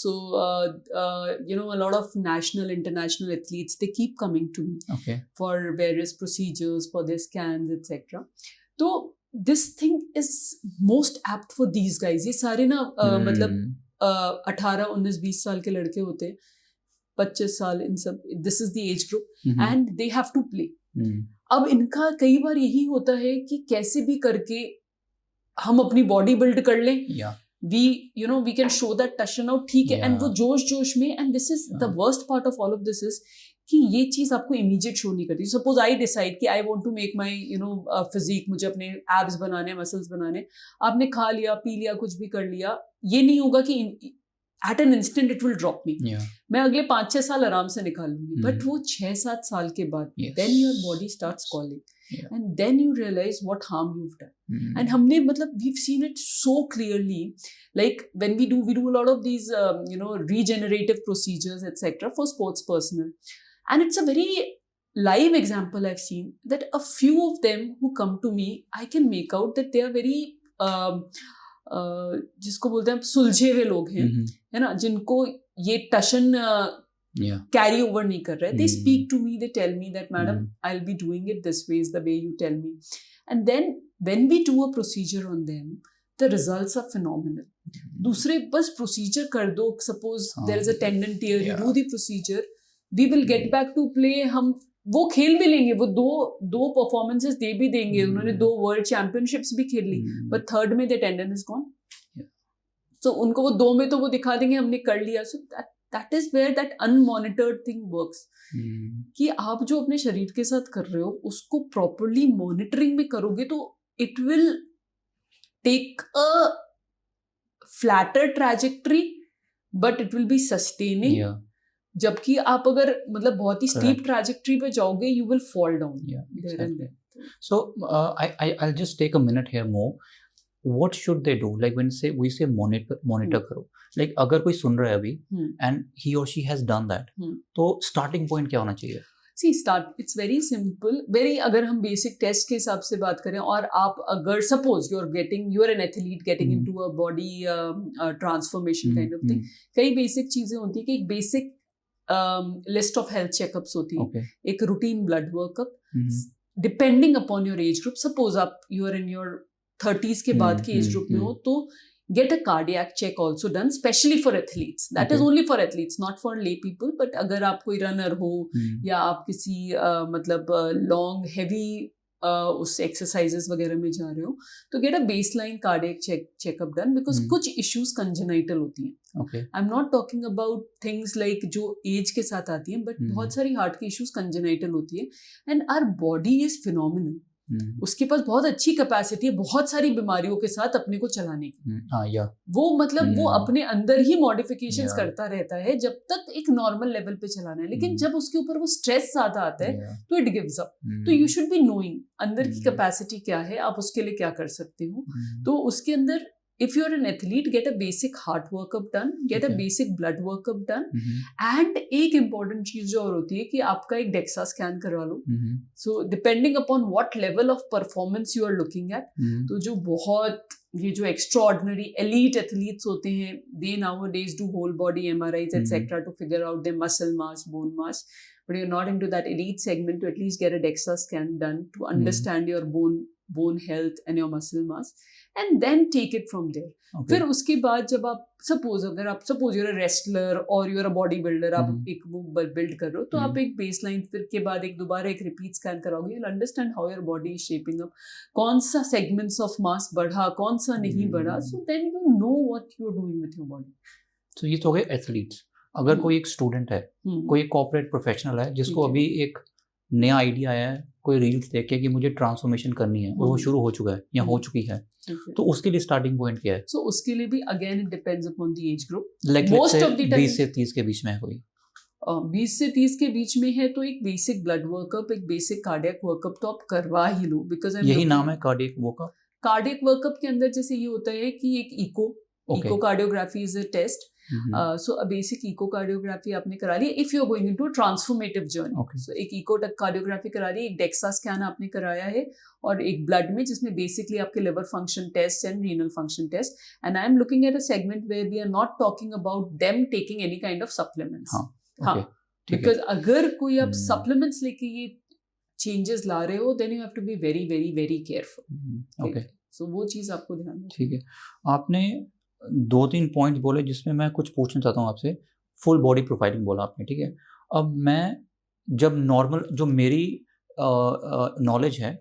So a lot of national, international athletes, they keep coming to me for various procedures, for their scans, etc. So this thing is most apt for these guys. ये सारे ना मतलब 18, 19, 20 साल के लड़के होते हैं, 25 साल, इन सब, this is the age group and they have to play. अब इनका कई बार यही होता है कि कैसे भी करके हम अपनी बॉडी बिल्ड कर लें, वी कैन शो दैट टशन आउट, ठीक है, एंड वो जोश में, and this is the worst part of all of this is कि ये चीज आपको इमीडिएट शो नहीं करती. सपोज आई डिसाइड कि I want to make my physique, मुझे अपने एब्स बनाने, मसल्स बनाने. आपने खा लिया, पी लिया, कुछ भी कर लिया, ये नहीं होगा कि at an instant it will drop me. मैं अगले 5-6 साल आराम से निकाल लूंगी, बट वो 6-7 साल के बाद then your body starts calling and then you realize what harm you have done. And हमने मतलब we have seen it so clearly, like when we do a lot of these regenerative procedures etc for sports personnel, and it's a very live example I've seen that a few of them who come to me, I can make out that they are very जिसको बोलते हैं सुलझे हुए लोग हैं, है ना, जिनको ये टशन कैरी ओवर नहीं कर रहे. They speak to me, they tell me that madam I'll be doing it this way, is the way you tell me, and then when we do a procedure on them, the results are phenomenal. दूसरे बस procedure कर दो, suppose there is a tendon tear, you do the procedure, we will get back to play. हम वो खेल भी लेंगे, वो दो परफॉर्मेंसेस दे भी देंगे, उन्होंने 2 वर्ल्ड चैंपियनशिप्स भी खेल ली, बट थर्ड में द टेंडन इज गॉन। सो उनको वो 2 में तो वो दिखा देंगे हमने कर लिया। So that is where that unmonitored thing works, कि आप जो अपने शरीर के साथ कर रहे हो उसको प्रॉपरली मॉनिटरिंग में करोगे तो it will take a flatter trajectory but it will be sustaining. जबकि आप अगर मतलब बहुत ही स्टीप ट्रैजेक्टरी पे जाओगे, you will fall down there and there. So I'll just take a minute here more. What should they do? Like when we say monitor करो, like अगर कोई सुन रहा है अभी and he or she has done that, तो starting point क्या होना चाहिए? See, it's very simple. अगर हम बेसिक टेस्ट के हिसाब से बात करें, और आप अगर suppose you are an athlete getting into a body transformation kind of thing, कई बेसिक चीजें होती है कि एक basic list of health checkups होती है, एक routine blood workup depending upon your age group. Suppose आप you are in your 30s के बाद के एज ग्रुप में हो, तो get a cardiac check also done, especially for athletes. That is only for athletes, not for lay people. But अगर आप कोई रनर हो या आप किसी मतलब long heavy उस एक्सरसाइजेस वगैरह में जा रहे हो, तो get a baseline cardiac checkup done, because कुछ issues congenital होती हैं. I'm not talking about things like जो age के साथ आती हैं, but बहुत सारी heart की issues congenital होती है, and our body is phenomenal. उसके पास बहुत अच्छी कैपेसिटी है बहुत सारी बीमारियों के साथ अपने को चलाने की। वो मतलब वो अपने अंदर ही मॉडिफिकेशंस करता रहता है जब तक एक नॉर्मल लेवल पे चलाना है, लेकिन जब उसके ऊपर वो स्ट्रेस ज्यादा आता है तो इट गिव्स अप। तो यू शुड बी नोइंग अंदर की कैपेसिटी क्या है, आप उसके लिए क्या कर सकते हो। तो उसके अंदर if you're an athlete, get a basic heart workup done, get a basic blood workup done, and एक important चीज जो और होती है कि आपका एक DEXA scan करवा लो। So depending upon what level of performance you are looking at, तो जो बहुत ये जो extraordinary elite athletes होते हैं, they nowadays do whole body MRIs etc. to figure out their muscle mass, bone mass. But you're not into that elite segment, to at least get a DEXA scan done to understand your bone health and your muscle mass, and then take it from there. फिर उसके बाद जब आप suppose you're a wrestler or you're a body builder, आप एक वो build कर रहे हो, तो आप एक बेसलाइन फिर के बाद दोबारा एक रिपीट स्कैन कराओगे, you'll understand how your body is shaping up, कौन सा segments of mass बढ़ा, कौन सा नहीं बढ़ा, so then you know what you're doing with your body. So ये तो हो गए एथलीट्स। अगर कोई एक स्टूडेंट है, कोई एक कॉर्पोरेट प्रोफेशनल है जिसको अभी एक नया आइडिया आया है, कोई रील्स देख के कि मुझे ट्रांसफॉर्मेशन करनी है और वो शुरू हो चुका है या हो चुकी है, तो उसके लिए स्टार्टिंग पॉइंट क्या है? सो उसके लिए भी again it depends upon the age group. Most of the 20 से 30 के बीच में है कोई, 20 से 30 के बीच में है, तो एक बेसिक ब्लड वर्कअप, एक बेसिक कार्डियक वर्कअप तो आप करवा ही लो, बिकॉज यही नाम है कार्डियक वर्कअप। कार्डियक वर्कअप के अंदर जैसे ये होता है कि एक echocardiography is a test. So a basic echocardiography आपने करा ली if you are going into a transformative journey. So एक echocardiography करा ली, एक DEXA scan आपने कराया है, और एक blood में जिसमें basically आपके liver function tests and renal function tests. And I am looking at a segment where we are not talking about them taking any kind of supplements. Because अगर कोई आप supplements लेके ये changes ला रहे हो, then you have to be very very very careful. So वो चीज़ आपको ध्यान रखना। ठीक है, आपने 2-3 पॉइंट्स बोले जिसमें मैं कुछ पूछना चाहता हूँ आपसे। फुल बॉडी प्रोफाइलिंग बोला आपने, ठीक है। अब मैं जब नॉर्मल जो मेरी नॉलेज है,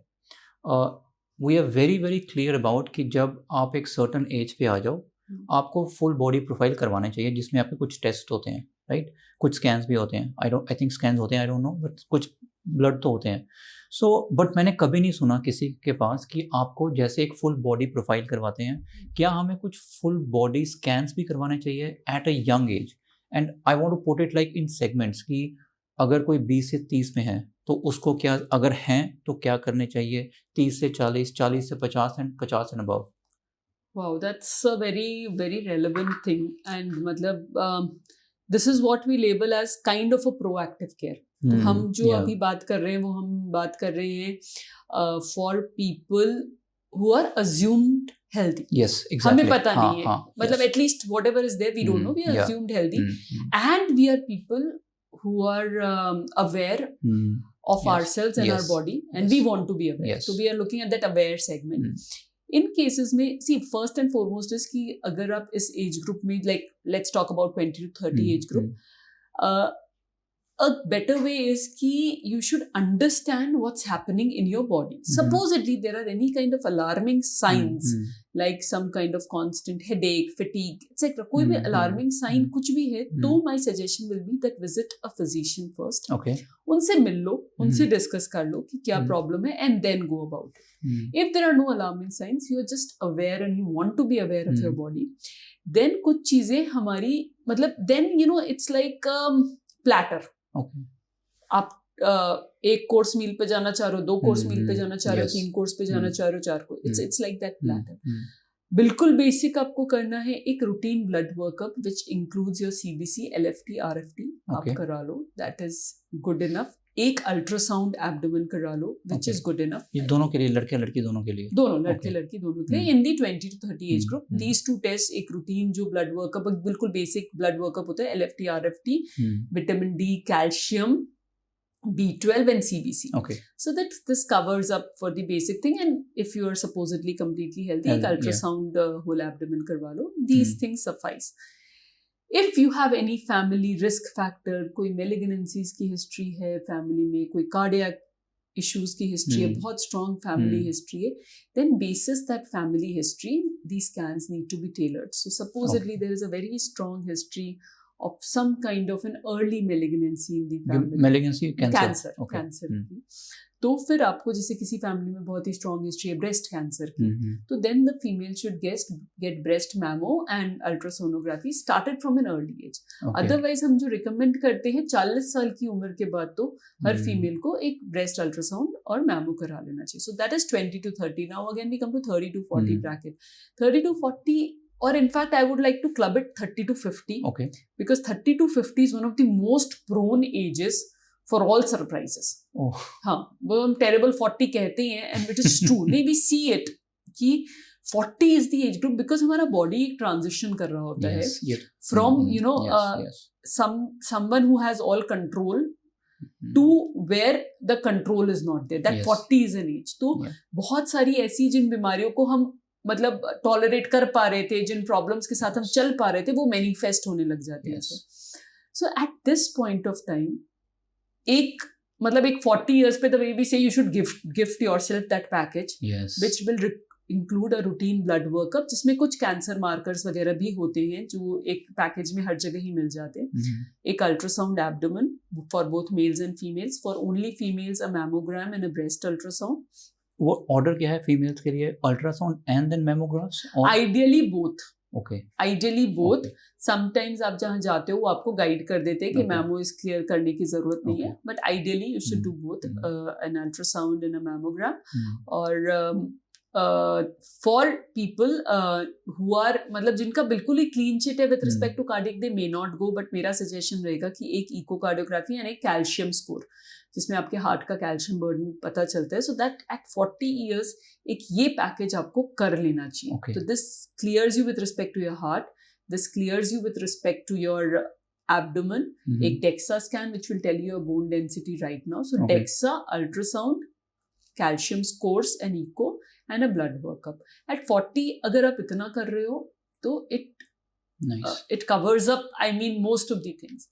we are very very clear about कि जब आप एक सर्टन एज पे आ जाओ आपको फुल बॉडी प्रोफाइल करवाना चाहिए, जिसमें आपके कुछ टेस्ट होते हैं, राइट, कुछ स्कैन्स भी होते हैं, आई थिंक स्कैन्स होते हैं, आई डोंट नो, बट कुछ ब्लड तो होते हैं। सो बट मैंने कभी नहीं सुना किसी के पास कि आपको जैसे एक फुल बॉडी प्रोफाइल करवाते हैं, क्या हमें कुछ फुल बॉडी स्कैन्स भी करवाने चाहिए at a young age? And I want to put it like in segments कि अगर कोई 20 से 30 में है तो उसको क्या, अगर हैं तो क्या करने चाहिए, 30 से 40, 40 से 50 and 50 and above. Wow, that's a very very relevant thing, and मतलब this is what we label as kind of a proactive care. तो हम जो अभी बात कर रहे हैं वो हम बात कर रहे हैं for people who are assumed healthy. Yes, exactly. हमें पता नहीं है, मतलब at least whatever is there we don't know, we are assumed healthy, and we are people who are aware of ourselves and our body, and we want to be aware. So we are looking at that aware segment. In cases में सी first and foremost is कि अगर आप इस age group में, like let's talk about 20 to 30 age group, a better way is ki you should understand what's happening in your body. Supposedly there are any kind of alarming signs like some kind of constant headache, fatigue, etc. कोई भी alarming sign कुछ भी है तो my suggestion will be that visit a physician first. Okay. उनसे मिल लो, उनसे discuss कर लो कि क्या प्रॉब्लम है and then go about it. If there are no alarming signs, you are just aware and you want to be aware of your body, then कुछ चीजें हमारी मतलब then you know it's like platter. Okay. आप एक course मील पे जाना चाह रहे हो, 2 कोर्स मील पे जाना चाह रहे हो, 3 कोर्स पे जाना चाह रहे हो, 4 course, it's like that platter. बिल्कुल बेसिक आपको करना है एक routine blood workup which includes your CBC, LFT, RFT. आप करा लो, दैट इज गुड इनफ. एक अल्ट्रासाउंड एब्डोमेन करा लो विच इज गुड इनफ. ये दोनों के लिए, लड़के लड़की दोनों के लिए? दोनों, लड़के लड़की दोनों के लिए. In the 20 to 30 age group, these 2 test एक रूटीन जो ब्लड वर्कअप, बिल्कुल बेसिक ब्लड वर्कअप होता है, LFT, RFT, vitamin D, calcium, B12 and CBC. Okay. So that this covers up for the basic thing. And if you are supposedly completely healthy, एक ultrasound whole abdomen करवा लो. These things suffice. If you have any family risk factor, कोई malignancies की history है family में, कोई cardiac issues की history है, बहुत strong family history है, then basis that family history, these scans need to be tailored. So supposedly there is a very strong history of some kind of an early malignancy in the family. Malignancy, cancer. Cancer की. तो फिर आपको जैसे किसी family में बहुत ही strong history है ब्रेस्ट कैंसर की, तो then the female should get breast mammo and ultrasonography started from an early age. Otherwise हम जो रिकमेंड करते हैं 40 साल की उम्र के बाद तो हर फीमेल को एक ब्रेस्ट अल्ट्रासाउंड और मैमो करा लेना चाहिए. So that is 20 to 30. Now again we come to 30 to 40 bracket. 30 to 40, or in fact I would like to club it 30 to 50. Okay. Because 30 to 50 is one of the most prone ages for all surprises. Oh. हाँ, वो हम terrible 40 कहते हैं and it is true. We see it कि 40 is the age group because हमारा body एक transition कर रहा होता है from you know someone who has all control to where the control is not there. That 40 is an age. तो बहुत सारी ऐसी जिन बीमारियों को हम मतलब टॉलरेट कर पा रहे थे, जिन प्रॉब्लम्स के साथ हम चल पा रहे थे, वो मैनिफेस्ट होने लग जाते हैं. So at this point of time एक मतलब एक 40 years पे the way we say you should gift yourself that package which will include a routine blood workup जिसमें कुछ कैंसर मार्कर्स वगैरह भी होते हैं जो एक पैकेज में हर जगह ही मिल जाते हैं. एक ultrasound abdomen for both males and females, for only females a mammogram and a breast ultrasound. वो ऑर्डर क्या है फीमेल्स के लिए? Ultrasound and then mammographs? Ideally both. Okay, ideally both. Sometimes आप जहाँ जाते हो वो आपको गाइड कर देते हैं कि मैमो इस क्लियर करने की जरूरत नहीं है, but ideally you should do both an ultrasound and a mammogram. और फॉर पीपल हु आर मतलब जिनका बिल्कुल ही क्लीन चिट है with respect to cardiac, they may not go, but मेरा सजेशन रहेगा कि एक इकोकार्डियोग्राफी एंड एक कैल्शियम स्कोर जिसमें आपके हार्ट का कैल्शियम बर्डन पता चलता है. सो दैट एट 40 years एक ये पैकेज आपको कर लेना चाहिए. तो this clears you with respect to your heart, this clears you with respect to your abdomen. एक DEXA scan which will tell you your bone density right now. So DEXA, ultrasound, calcium scores and echo and a blood workup. At 40 अगर आप इतना कर रहे हो तो it covers up I mean most of the things.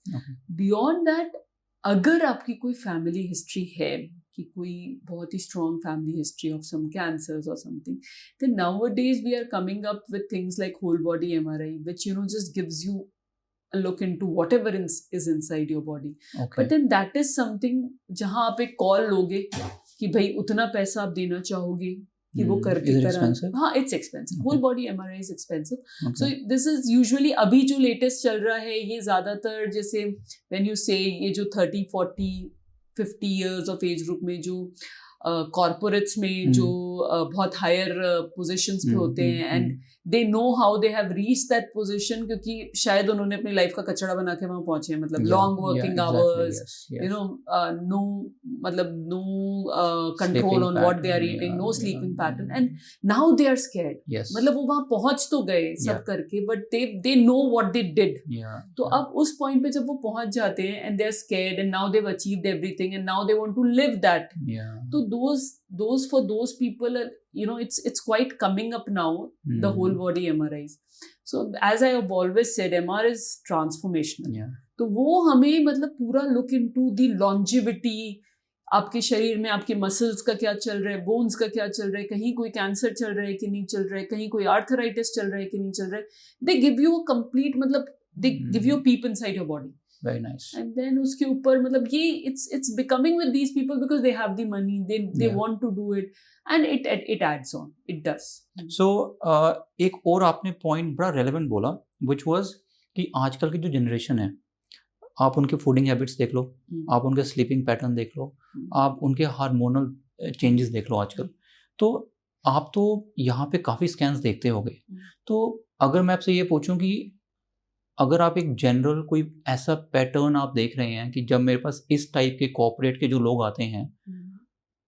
Beyond that अगर आपकी कोई फैमिली हिस्ट्री है कि कोई बहुत ही strong family history of some cancers और something, then nowadays we are coming up with things like whole body MRI which you know just gives you a look into whatever is inside your body. But then that is something जहाँ आप एक call लोगे कि भाई उतना पैसा आप देना चाहोगे कि वो करके करा. हाँ, it's expensive. Whole body MRI is expensive. So this is usually अभी जो लेटेस्ट चल रहा है ये ज्यादातर जैसे व्हेन यू से ये जो 30, 40, 50 years ऑफ एज ग्रुप में जो कॉर्पोरेट्स में जो बहुत हायर पोजीशंस पे होते हैं and they know how they have reached that position क्योंकि शायद उन्होंने अपनी लाइफ का कचरा बना के वहां पहुंचे हैं. मतलब long working hours, you know, no मतलब no control on what they are eating, no sleeping pattern, and now they are scared. मतलब वो वहां पहुंच तो गए सब करके, but they know what they did. तो अब उस पॉइंट पे जब वो पहुंच जाते हैं and they are scared and now they have achieved everything and now they want to live that. तो those for those people are, you know, it's quite coming up now, the whole body MRIs. So as I have always said, MR is transformational. तो वो हमें मतलब पूरा look into the longevity, आपके शरीर में आपके मसल्स का क्या चल रहा है, बोन्स का क्या चल रहा है, कहीं कोई कैंसर चल रहा है कि नहीं चल रहा है, कहीं कोई आर्थराइटिस चल रहा है कि नहीं चल रहा है. They give you a complete, मतलब they give you a peep inside your body. Very nice. And then उसके ऊपर मतलब ये it's becoming with these people because they have the money, they want to do it, and it adds on, it does. So एक और आपने point बड़ा relevant बोला, which was कि आजकल की जो जनरेशन है, आप उनके फूडिंग हैबिट्स देख लो, आप उनके स्लीपिंग पैटर्न देख लो, आप उनके हार्मोनल चेंजेस देख लो आजकल. तो आप तो यहाँ पे काफ़ी स्कैन्स देखते होगे. तो अगर मैं आपसे ये पूछूं कि अगर आप एक जनरल कोई ऐसा पैटर्न आप देख रहे हैं कि जब मेरे पास इस टाइप के कॉर्पोरेट के जो लोग आते हैं,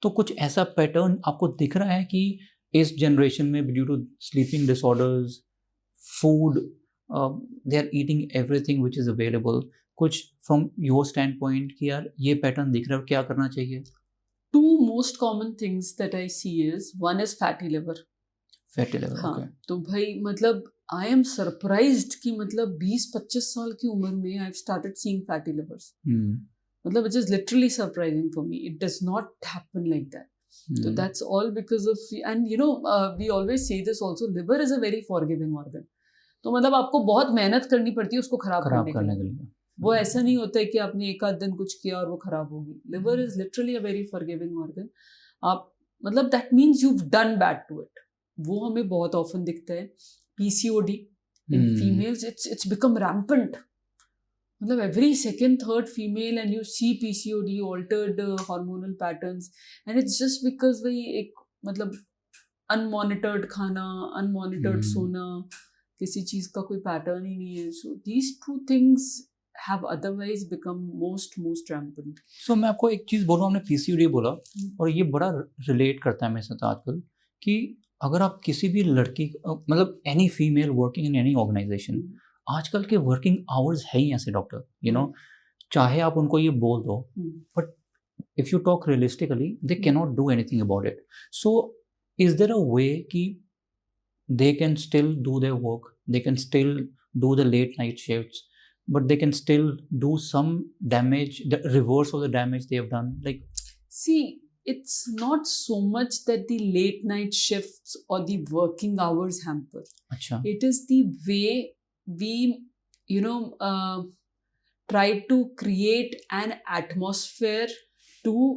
तो कुछ ऐसा पैटर्न आपको दिख रहा है कि इस जनरेशन में due to sleeping disorders, food, they are eating everything which is available, कुछ फ्रॉम योर स्टैंड पॉइंट कि यार ये पैटर्न दिख रहा है, क्या करना चाहिए? Two most common things that I see is, one is fatty liver. Fatty liver. हाँ, तो भाई मतलब आई एम सरप्राइज्ड कि मतलब 20-25 साल की उम्र में I have started seeing fatty livers. मतलब it is literally surprising for me. It does not happen like that. So that's all because of, and you know, we always say this also, liver is a very forgiving organ. तो मतलब आपको बहुत मेहनत करनी पड़ती है उसको खराब करने के लिए. वो ऐसा नहीं होता है कि आपने एक आध दिन कुछ किया और वो खराब होगी. Liver is literally a very forgiving organ. आप मतलब that means you have done bad to it. वो हमें बहुत ऑफन दिखता है. PCOD in females, it's become rampant. मतलब every second third female and you see PCOD, altered hormonal patterns, and it's just because भाई एक मतलब unmonitored खाना, unmonitored सोना, किसी चीज का कोई पैटर्न ही नहीं है. So these two things have otherwise become most rampant. So मैं आपको एक चीज बोल रहा हूँ, आपने PCOD बोला और ये बड़ा रिलेट करता है मेरे साथ आजकल कि अगर आप किसी भी लड़की मतलब any female working in any organization, आजकल के वर्किंग आवर्स है ही ऐसे डॉक्टर, यू नो, चाहे आप उनको ये बोल दो, but if you talk realistically they can not do anything about it. So is there a way कि they can still do their work, they can still do the late night shifts, but they can still do some damage, the reverse of the damage they have done? Like, see, it's not so much that the late night shifts or the working hours hamper. Achha. It is the way we, you know, try to create an atmosphere to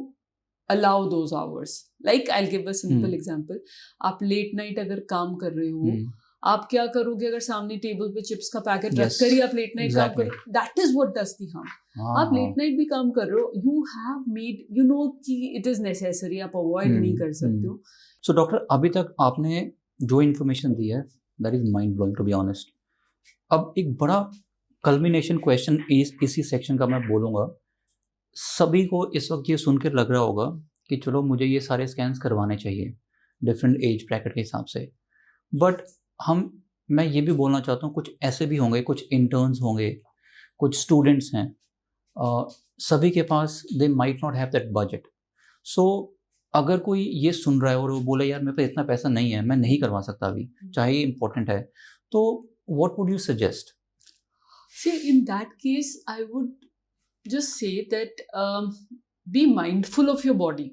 allow those hours. Like, I'll give a simple example. आप late night अगर काम कर रहे हो, आप क्या करोगे अगर सामने टेबल पे चिप्स का पैकेट रख कर ही आप लेट नाइट काम करो? That is what does the harm. आप लेट नाइट भी काम कर रहे हो, you have made, you know कि इट इज नेसेसरी, आप अवॉइड नहीं कर सकते हो. सो डॉक्टर, अभी तक आपने जो इन्फॉर्मेशन दी है that is mind blowing to be honest. अब एक बड़ा कल्मिनेशन क्वेश्चन इसी सेक्शन का मैं बोलूँगा. सभी को इस वक्त ये सुनकर लग रहा होगा कि चलो मुझे ये सारे स्कैन्स करवाने चाहिए डिफरेंट एज ब्रैकेट के हिसाब से, बट मैं ये भी बोलना चाहता हूँ कुछ ऐसे भी होंगे, कुछ इंटर्न्स होंगे, कुछ स्टूडेंट्स हैं, सभी के पास they might not have that budget. So अगर कोई ये सुन रहा है और वो बोले यार मेरे पास इतना पैसा नहीं है, मैं नहीं करवा सकता अभी, चाहे ये इम्पोर्टेंट है, तो what would you suggest? See, in that case, I would just say that be mindful of your body.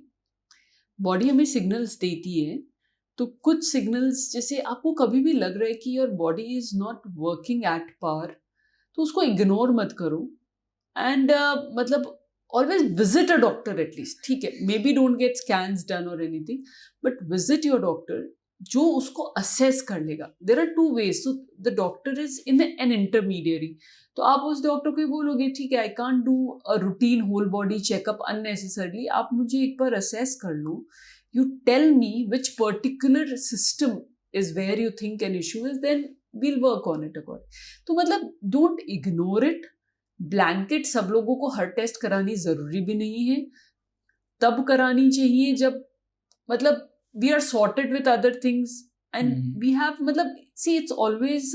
Body हमें सिग्नल्स देती है, तो कुछ सिग्नल्स जैसे आपको कभी भी लग रहा है कि your body is not working at par, तो उसको इग्नोर मत करो. एंड मतलब always visit a doctor at least. ठीक है, maybe don't get scans done और anything, but visit your doctor जो उसको असेस कर लेगा. There are two ways. So the doctor is in an intermediary. तो आप उस डॉक्टर को ही बोलोगे ठीक है, I can't do a routine whole body checkup unnecessarily, आप मुझे एक बार असेस कर लो. You tell me which particular system is where you think an issue is, then we'll work on it according. तो मतलब don't ignore it. Blanket सब लोगों को हर test करानी जरूरी भी नहीं है. तब करानी चाहिए जब मतलब we are sorted with other things and we have मतलब see it's always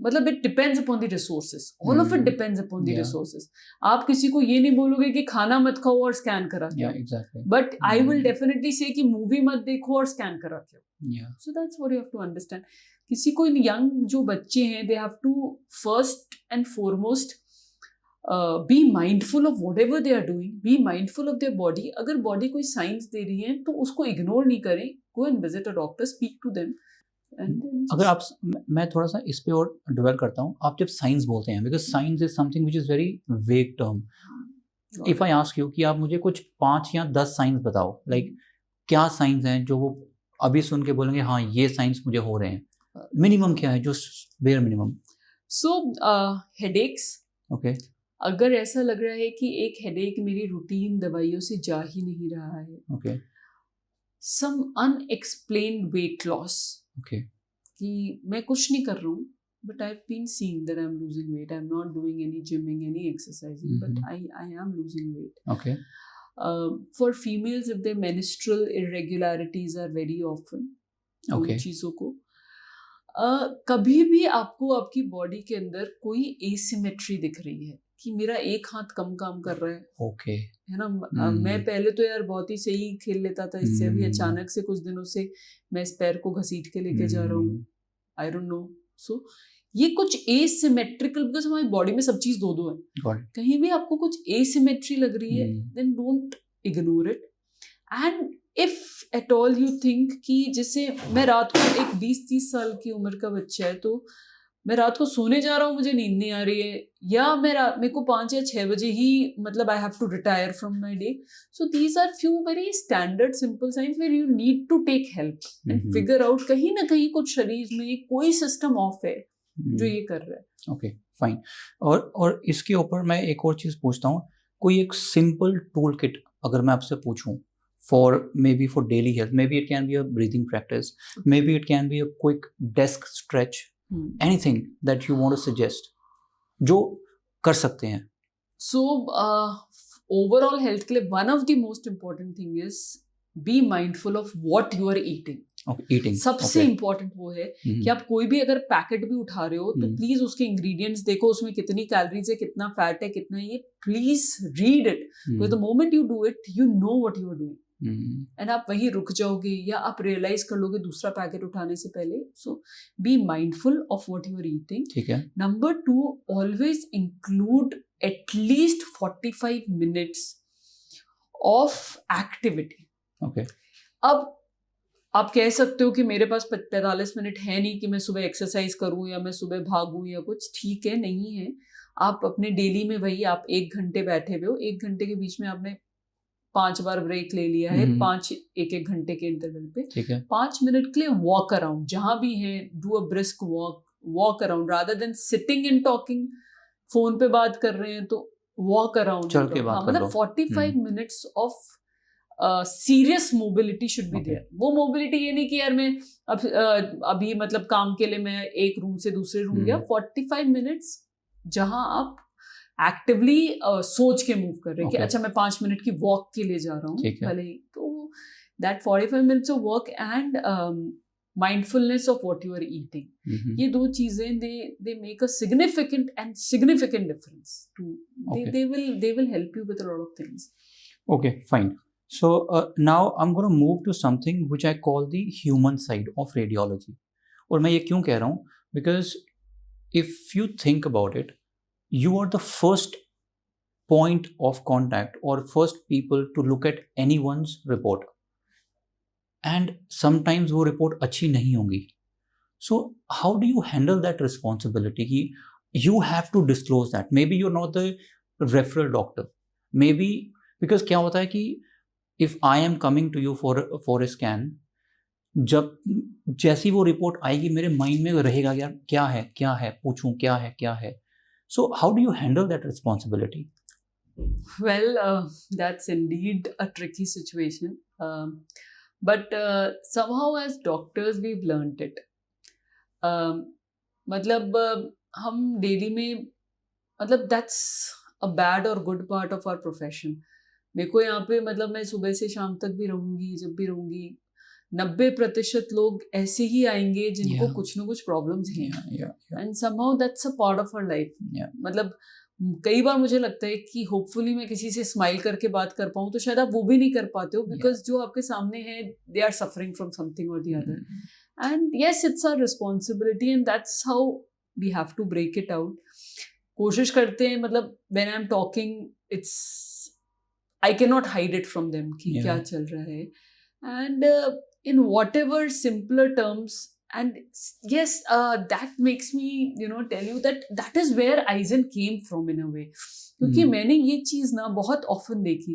मतलब it depends upon the resources. All of it depends upon the resources. आप किसी को ये नहीं बोलोगे कि खाना मत खाओ और स्कैन करा के. Exactly. But I will definitely say कि मूवी मत देखो और स्कैन करा के. Yeah. So that's what you have to understand. किसी को यंग जो बच्चे हैं, they have to first and foremost be mindful of whatever they are doing, be mindful of their body. अगर बॉडी कोई साइंस दे रही है तो उसको इग्नोर नहीं करें. Go and visit a doctor, speak to them. अगर आप, मैं थोड़ा सा इस पे और डिवेल करता हूँ. आप जब साइंस बोलते हैं, because science is something which is very vague term. If I ask you कि आप मुझे कुछ 5 या 10 साइंस बताओ, लाइक क्या साइंस हैं जो वो अभी सुन के बोलेंगे हाँ ये साइंस मुझे हो रहे हैं, मिनिमम क्या है, जो बेयर मिनिमम? सो हेडेक्स. ओके. अगर ऐसा लग रहा है कि एक हेडेक मेरी रूटीन दवाइयों से जा ही नहीं रहा है. ओके. सम अनएक्सप्लेन्ड वेट लॉस. ओके. कि मैं कुछ नहीं कर रहा हूँ, but I've been seeing that I'm losing weight. I'm not doing any gymming, any exercising, but I am losing weight. Okay. For females, if their menstrual irregularities are very often, Okay. उन चीज़ों को कभी भी आपको आपकी body के अंदर कोई एसिमेट्री दिख रही है कि मेरा एक हाथ कम काम कर रहा है. ओके. है ना. मैं पहले तो यार बहुत ही सही खेल लेता था, इससे अभी अचानक से कुछ दिनों से मैं इस पैर को घसीट के लेके जा रहा हूँ. आई डोंट नो. सो ये कुछ एसिमेट्रिकल, बिकॉज हमारी बॉडी में सब चीज दो है. कहीं भी आपको कुछ एसिमेट्री लग रही है, then don't ignore it. And if at all you think कि जैसे मैं रात को, एक 20-30 साल की उम्र का बच्चा है, तो मैं रात को सोने जा रहा हूँ, मुझे नींद नहीं आ रही है, या मेरे को 5 या 6 बजे ही मतलब I have to retire from my day. So these are few very standard simple signs where you need to take help and figure out कहीं ना कहीं कुछ शरीर में कोई सिस्टम ऑफ है जो ये कर रहा है. Okay, fine. और इसके ऊपर मैं एक और चीज़ पूछता हूँ. कोई एक सिंपल टूल किट अगर मैं आपसे पूछूँ for maybe for daily health, maybe it can be a breathing practice, maybe it can be a quick desk stretch, anything that you want to suggest जो कर सकते हैं. So overall health के लिए one of the most important thing is be mindful of what you are eating. Okay, eating. सबसे important वो है कि आप कोई भी अगर पैकेट भी उठा रहे हो तो प्लीज उसके इंग्रेडिएंट्स देखो, उसमें कितनी कैलोरीज है, कितना फैट है, कितना ये, please read it. Because the moment you do it you know what you are doing, and आप वहीं रुक जाओगे या आप रियलाइज कर लोगे दूसरा पैकेट उठाने से पहले. So be mindful of what you are eating. ठीक है. Number 2, always include at least 45 minutes of activity. Okay. अब आप कह सकते हो कि मेरे पास 45 मिनट है नहीं कि मैं सुबह एक्सरसाइज करूं या मैं सुबह भागूं या कुछ. ठीक है, नहीं है. आप अपने डेली में वही आप 1 घंटे बैठे हुए हो, 1 घंटे के बीच में आपने 5 बार ब्रेक ले लिया है, 5 एक घंटे के इंटरवल पे. ठीक है. 5 मिनट के लिए वॉक अराउंड, जहां भी है, do a brisk walk around rather than sitting and talking. Phone पे बात कर रहे हैं तो वॉक अराउंड, चल के बात कर लो. मतलब 45 minutes of serious mobility should be there. वो मोबिलिटी ये नहीं कि यार मैं अभी मतलब काम के लिए मैं एक रूम से दूसरे रूम गया. 45 मिनट्स जहां आप एक्टिवली सोच के मूव कर रहे हैं कि अच्छा मैं 5 मिनट की वॉक के लिए जा रहा हूँ भले ही. तो that 45 minutes of walk and mindfulness of what you are eating. ये दो चीजें they make a significant difference to. They will help you with a lot of things. Okay, fine. So now I'm going to move to something which I call the human side of radiology. और मैं ये क्यों कह रहा हूँ? Because if you think about it, you are the first point of contact or first people to look at anyone's report. And sometimes वो report अच्छी नहीं होगी. So how do you handle that responsibility कि you have to disclose that? Maybe you're not the referral doctor. Maybe because क्या होता है कि if I am coming to you for a scan, जब जैसी वो रिपोर्ट आएगी मेरे माइंड में रहेगा यार क्या है पूछूं क्या है. So how do you handle that responsibility? Well, that's indeed a tricky situation. But somehow as doctors we've learned it. मतलब हम डेली में मतलब that's a bad or good part of our profession. मेरे को यहाँ पे मतलब मैं सुबह से शाम तक भी रहूँगी, जब भी रहूँगी 90% लोग ऐसे ही आएंगे जिनको कुछ ना कुछ प्रॉब्लम्स हैं. And somehow that's a part of our life. मतलब कई बार मुझे लगता है कि होपफुली मैं किसी से स्माइल करके बात कर पाऊँ, तो शायद आप वो भी नहीं कर पाते हो बिकॉज जो आपके सामने है they are suffering from something और the other. And yes, it's our responsibility, and that's how we have to break it out. कोशिश करते हैं, मतलब when I'm talking, it's I cannot hide it from them कि क्या चल रहा है, and in whatever simpler terms. And yes, that makes me tell you that is where Aizen came from in a way. क्योंकि मैंने ये चीज ना बहुत ऑफन देखी.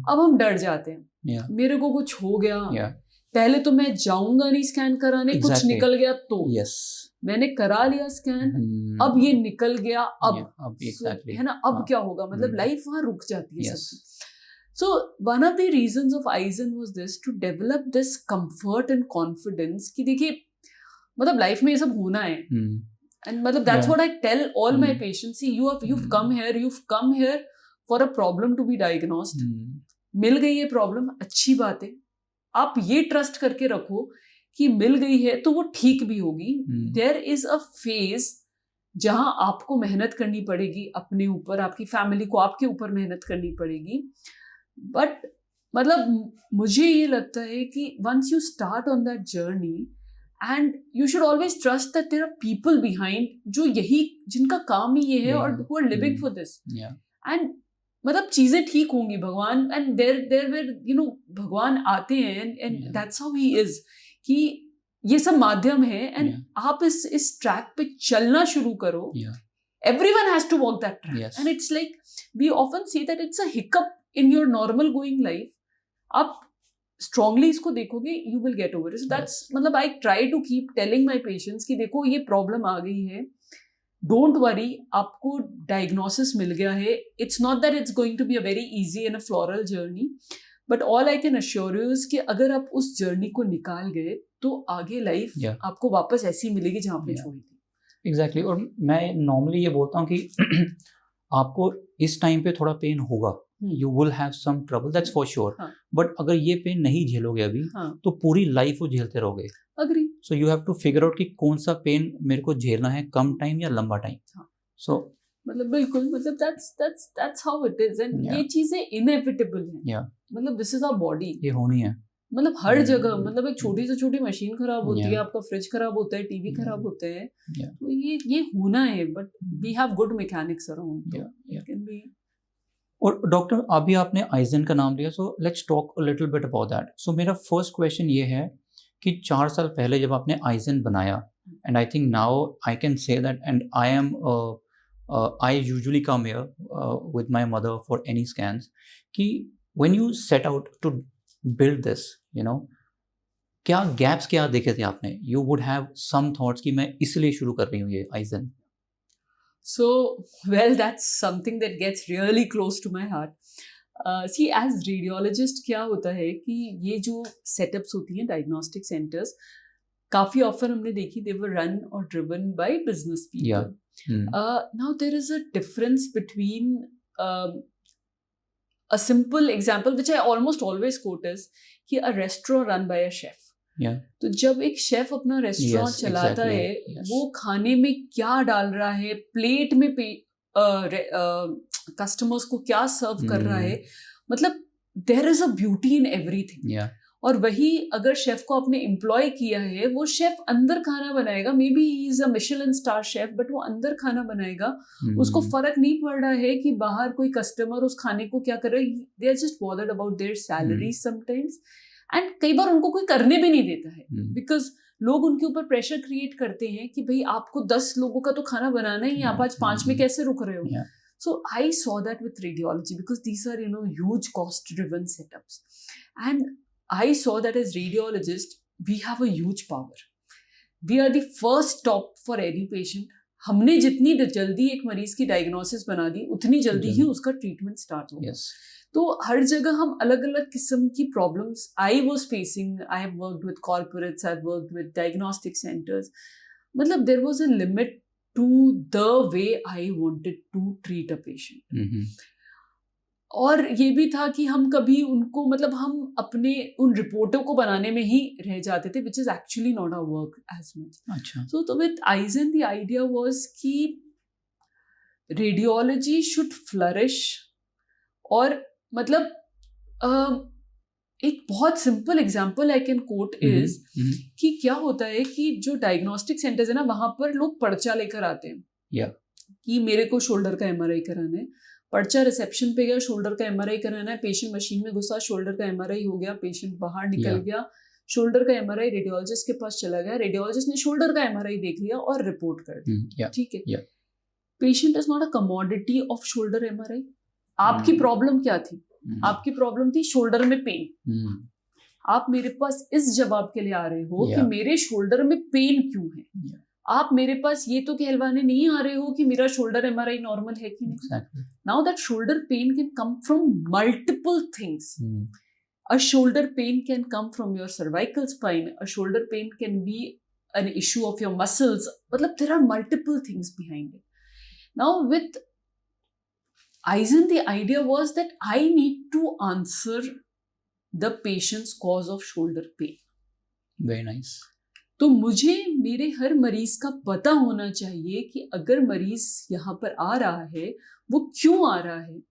अब हम डर जाते हैं, मेरे को कुछ हो गया, पहले तो मैं जाऊंगा नहीं स्कैन कराने, कुछ निकल गया तो मैंने करा लिया स्कैन, अब ये निकल गया, अब है ना, अब क्या होगा, मतलब लाइफ वहां रुक जाती है सबकी. So one of the reasons of Aizen was this, to develop this comfort and confidence कि देखिए मतलब लाइफ में ये सब होना है. And मतलब that's what I tell all my patients. See, you've come here for a problem to be diagnosed. मिल गई है प्रॉब्लम, अच्छी बात है. आप ये ट्रस्ट करके रखो कि मिल गई है तो वो ठीक भी होगी. There is a phase जहां आपको मेहनत करनी पड़ेगी अपने ऊपर, आपकी फैमिली को आपके ऊपर मेहनत करनी पड़ेगी. बट मतलब मुझे ये लगता है कि once you start on that journey, and you should always trust that there are people behind जो यही, जिनका काम ही ये है, और who are living for this. And मतलब चीजें ठीक होंगी. भगवान, and there were भगवान आते हैं, and that's how he is, कि ये सब माध्यम है, and आप इस ट्रैक पे चलना शुरू करो. Everyone has to walk that track. And it's like we often say that it's a hiccup in your normal going life. आप strongly इसको देखोगे, you will get over it. So that's मतलब I try to keep telling my patients कि देखो ये problem आ गई है, don't worry, आपको diagnosis मिल गया है. It's not that it's going to be a very easy and a floral journey, but all I can assure you is कि अगर आप उस journey को निकाल गए तो आगे life आपको वापस ऐसी मिलेगी जहाँ पे छोड़ी थी. Exactly. और मैं normally ये बोलता हूँ कि आपको इस टाइम पे थोड़ा पेन होगा, you will have some trouble, that's for sure. But अगर ये पेन नहीं झेलोगे अभी, तो पूरी लाइफ वो झेलते रहोगे. Agree. So you have to figure out कि कौन सा पेन मेरे को झेलना है, कम टाइम या लंबा टाइम. So मतलब बिल्कुल, मतलब that's how it is. And ये चीजें inevitable हैं. मतलब this is our body. ये होनी है. मतलब हर जगह, मतलब एक छोटी से छोटी मशीन खराब होती है, आपका फ्रिज खराब होता है, टीवी खराब होता है, तो ये होना है. But we have good mechanics around, can be. और डॉक्टर, अभी आपने आइजन का नाम लिया, so let's talk a little bit about that. सो मेरा फर्स्ट क्वेश्चन ये है कि 4 साल पहले जब आपने आइजन बनाया, and I think now I can say that, and I usually come here with my mother for any scans, कि when you set out to build this, क्या गैप्स क्या देखे थे आपने? You would have some thoughts कि मैं इसलिए शुरू कर रही हूँ ये Eisen. So, well, that's something that gets really close to my heart. See, as radiologist क्या होता है कि ये जो setups होती हैं diagnostic centers, काफ़ी often हमने देखी, they were run or driven by business people. Now there is a difference between a simple example which I almost always quote is कि a restaurant run by a chef. तो जब एक chef अपना restaurant चलाता है, वो खाने में क्या डाल रहा है, प्लेट में कस्टमर्स को क्या सर्व कर रहा है, मतलब there is a beauty in everything. और वही अगर शेफ को आपने एम्प्लॉय किया है, वो शेफ अंदर खाना बनाएगा, may be he is a Michelin star chef, but वो अंदर खाना बनाएगा. उसको फर्क नहीं पड़ रहा है कि बाहर कोई कस्टमर उस खाने को क्या कर रहा है. They are just bothered about their salaries sometimes. And कई बार उनको कोई करने भी नहीं देता है, बिकॉज लोग उनके ऊपर प्रेशर क्रिएट करते हैं कि भाई आपको 10 लोगों का तो खाना बनाना ही है, आप आज 5 में कैसे रुक रहे हो. So I saw that with radiology, because these are huge cost driven setups, and I saw that as radiologist we have a huge power. We are the first stop for any patient. हमने जितनी जल्दी एक मरीज की diagnosis बना दी, उतनी जल्दी ही उसका ट्रीटमेंट स्टार्ट होगा. तो हर जगह हम अलग अलग किस्म की problems I was facing. I have worked with corporates, I have worked with diagnostic centres. मतलब there was a limit to the way I wanted to treat a patient. और ये भी था कि हम कभी उनको, मतलब हम अपने उन रिपोर्टों को बनाने में ही रह जाते थे, which is actually not our work as much. तो with Eisen the idea was कि रेडियोलॉजी शुड फ्लरिश, और मतलब एक बहुत simple example I can quote is कि क्या होता है कि जो डायग्नोस्टिक सेंटर्स है ना, वहां पर लोग पर्चा लेकर आते हैं कि मेरे को शोल्डर का एमआरआई कराना है। पर्चा रिसेप्शन पे गया, शोल्डर का एमआरआई कराना है, पेशेंट मशीन में घुसा, शोल्डर का एमआरआई हो गया, पेशेंट बाहर निकल गया, शोल्डर का एमआरआई रेडियोलॉजिस्ट के पास चला गया, रेडियोलॉजिस्ट ने शोल्डर का एमआरआई देख लिया और रिपोर्ट कर दिया, ठीक है। Patient is not a commodity off shoulder MRI. आपकी प्रॉब्लम क्या थी? आपकी प्रॉब्लम थी शोल्डर में पेन। आप मेरे पास इस जवाब के लिए आ रहे हो कि मेरे शोल्डर में पेन क्यों है। आप मेरे पास ये तो कहलवाने नहीं आ रहे हो कि मेरा शोल्डर एमआरआई नॉर्मल है कि नहीं। Now that shoulder pain can come from multiple things. A shoulder pain can come from your cervical spine. A shoulder pain can be an issue of your muscles. मतलब there are multiple things behind it. Now with Eisen, the idea was that I need to answer the patient's cause of shoulder pain. Very nice. तो मुझे मेरे हर मरीज का पता होना चाहिए कि अगर मरीज यहाँ पर आ रहा है वो क्यों आ रहा है।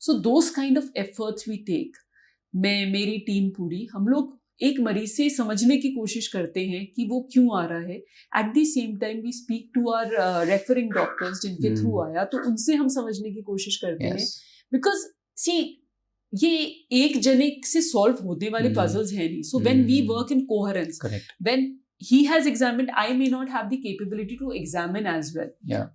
So those kind of efforts we take. मैं, मेरी टीम पूरी, हम लोग एक मरीज से समझने की कोशिश करते हैं कि वो क्यों आ रहा है। At the same time we speak to our referring doctors जिनके थ्रू आया, तो उनसे हम समझने की कोशिश करते हैं। बिकॉज सी ये एक जने से सॉल्व होने वाले पजल्स हैं नहीं। So when we work in coherence, when he has examined, I may not have the capability to examine as well.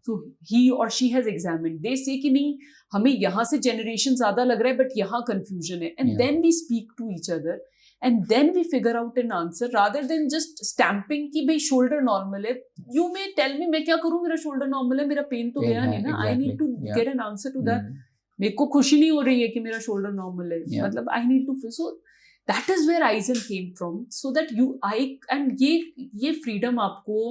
So he or she has examined. They say कि नहीं, हमें यहाँ से generation ज़्यादा लग रहा है, but यहाँ confusion है. And then we speak to each other, and then we figure out an answer rather than just stamping कि भाई shoulder normal है. You may tell me मैं क्या करूँ, मेरा shoulder normal है, मेरा pain तो गया नहीं ना. I need to get an answer to that. मेरे को खुशी नहीं हो रही है कि मेरा shoulder normal है. मतलब I need to feel so. That is where Eisen came from, so that and ये freedom आपको,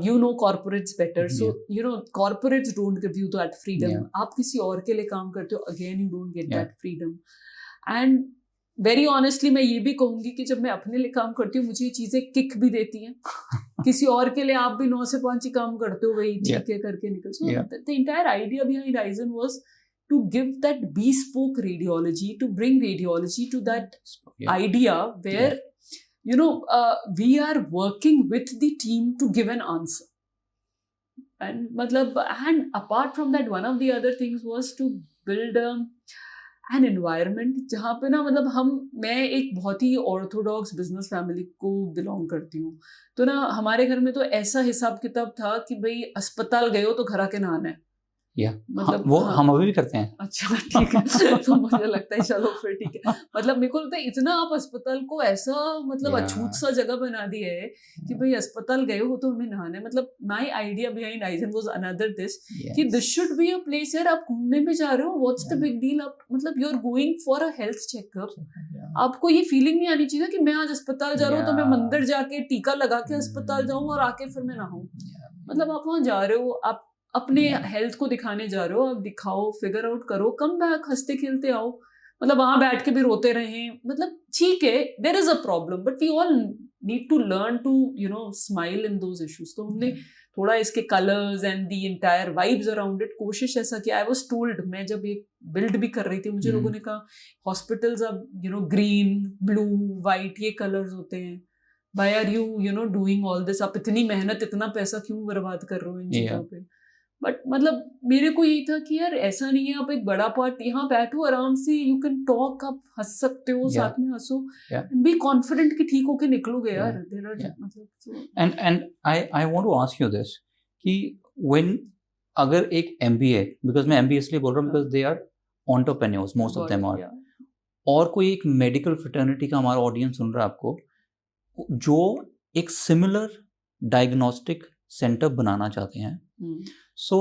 you know corporates better, so you know corporates don't give you that freedom. आप किसी और के लिए काम करते हो, again you don't get that freedom. And very honestly मैं ये भी कहूँगी कि जब मैं अपने लिए काम करती हूँ, मुझे ये चीजें किक भी देती हैं। किसी और के लिए आप भी 9 से 5 ही काम करते हो, वही ठीक है करके निकल। So the entire idea behind Eisen was to give that bespoke radiology, to bring radiology to that idea where, you know, we are working with the team to give an answer. And apart from that, one of the other things was to build an environment जहाँ पे ना मैं एक बहुत ही Orthodox business family को belong करती हूँ। तो ना हमारे घर में तो ऐसा हिसाब किताब था कि भाई अस्पताल गए हो तो घर आके नहाना है। वो हम अभी भी करते हैं। अच्छा ठीक है। तो मुझे लगता है चलो फिर ठीक है। मेरे को लगता है इतना आप अस्पताल को ऐसा अछूत सा जगह बना दिया है कि भाई अस्पताल गए हो तो हमें नहाना है। My idea behind Eisen was another this कि this should be a place यार, आप घूमने में जा रहे हो, व्हाट्स द बिग डील। आप you are going for a health checkup. आपको ये फीलिंग नहीं आनी चाहिए कि मैं आज अस्पताल जा रहा हूँ तो मैं मंदिर जाके टीका लगा के अस्पताल जाऊँ और आके फिर मैं नहाऊं। आप वहाँ जा रहे हो, आप अपने हेल्थ को दिखाने जा रहे हो, आप दिखाओ, फिगर आउट करो, कम बैक, हंसते खेलते आओ। वहां बैठ के भी रोते रहें, ठीक है, there is a problem, but we all need to learn to smile in those issues. तो हमने थोड़ा इसके colours and the entire vibes around it कोशिश ऐसा किया। आई वाज टोल्ड, मैं जब एक बिल्ड भी कर रही थी, मुझे लोगों ने कहा हॉस्पिटल्स अब ग्रीन, ब्लू, व्हाइट ये कलर्स होते हैं, why are you doing all this, आप इतनी मेहनत, इतना पैसा क्यों बर्बाद कर रहे हो इन चीजों पे। बट मेरे को यही था कि यार ऐसा नहीं है, आप एक बड़ा पार्ट यहाँ बैठो आराम से, यू कैन टॉक, आप हंस सकते हो, साथ में हंसो, बी कॉन्फिडेंट कि ठीक होके निकलोगे यार। And I want to ask you this कि व्हेन अगर एक MBA, बिकॉज मैं MBA इसलिए बोल रहा हूँ because they are entrepreneurs, most of them are, और कोई एक मेडिकल फ्रेटर्निटी का हमारा ऑडियंस सुन रहा है आपको, जो एक सिमिलर डायग्नोस्टिक सेंटर बनाना चाहते हैं, so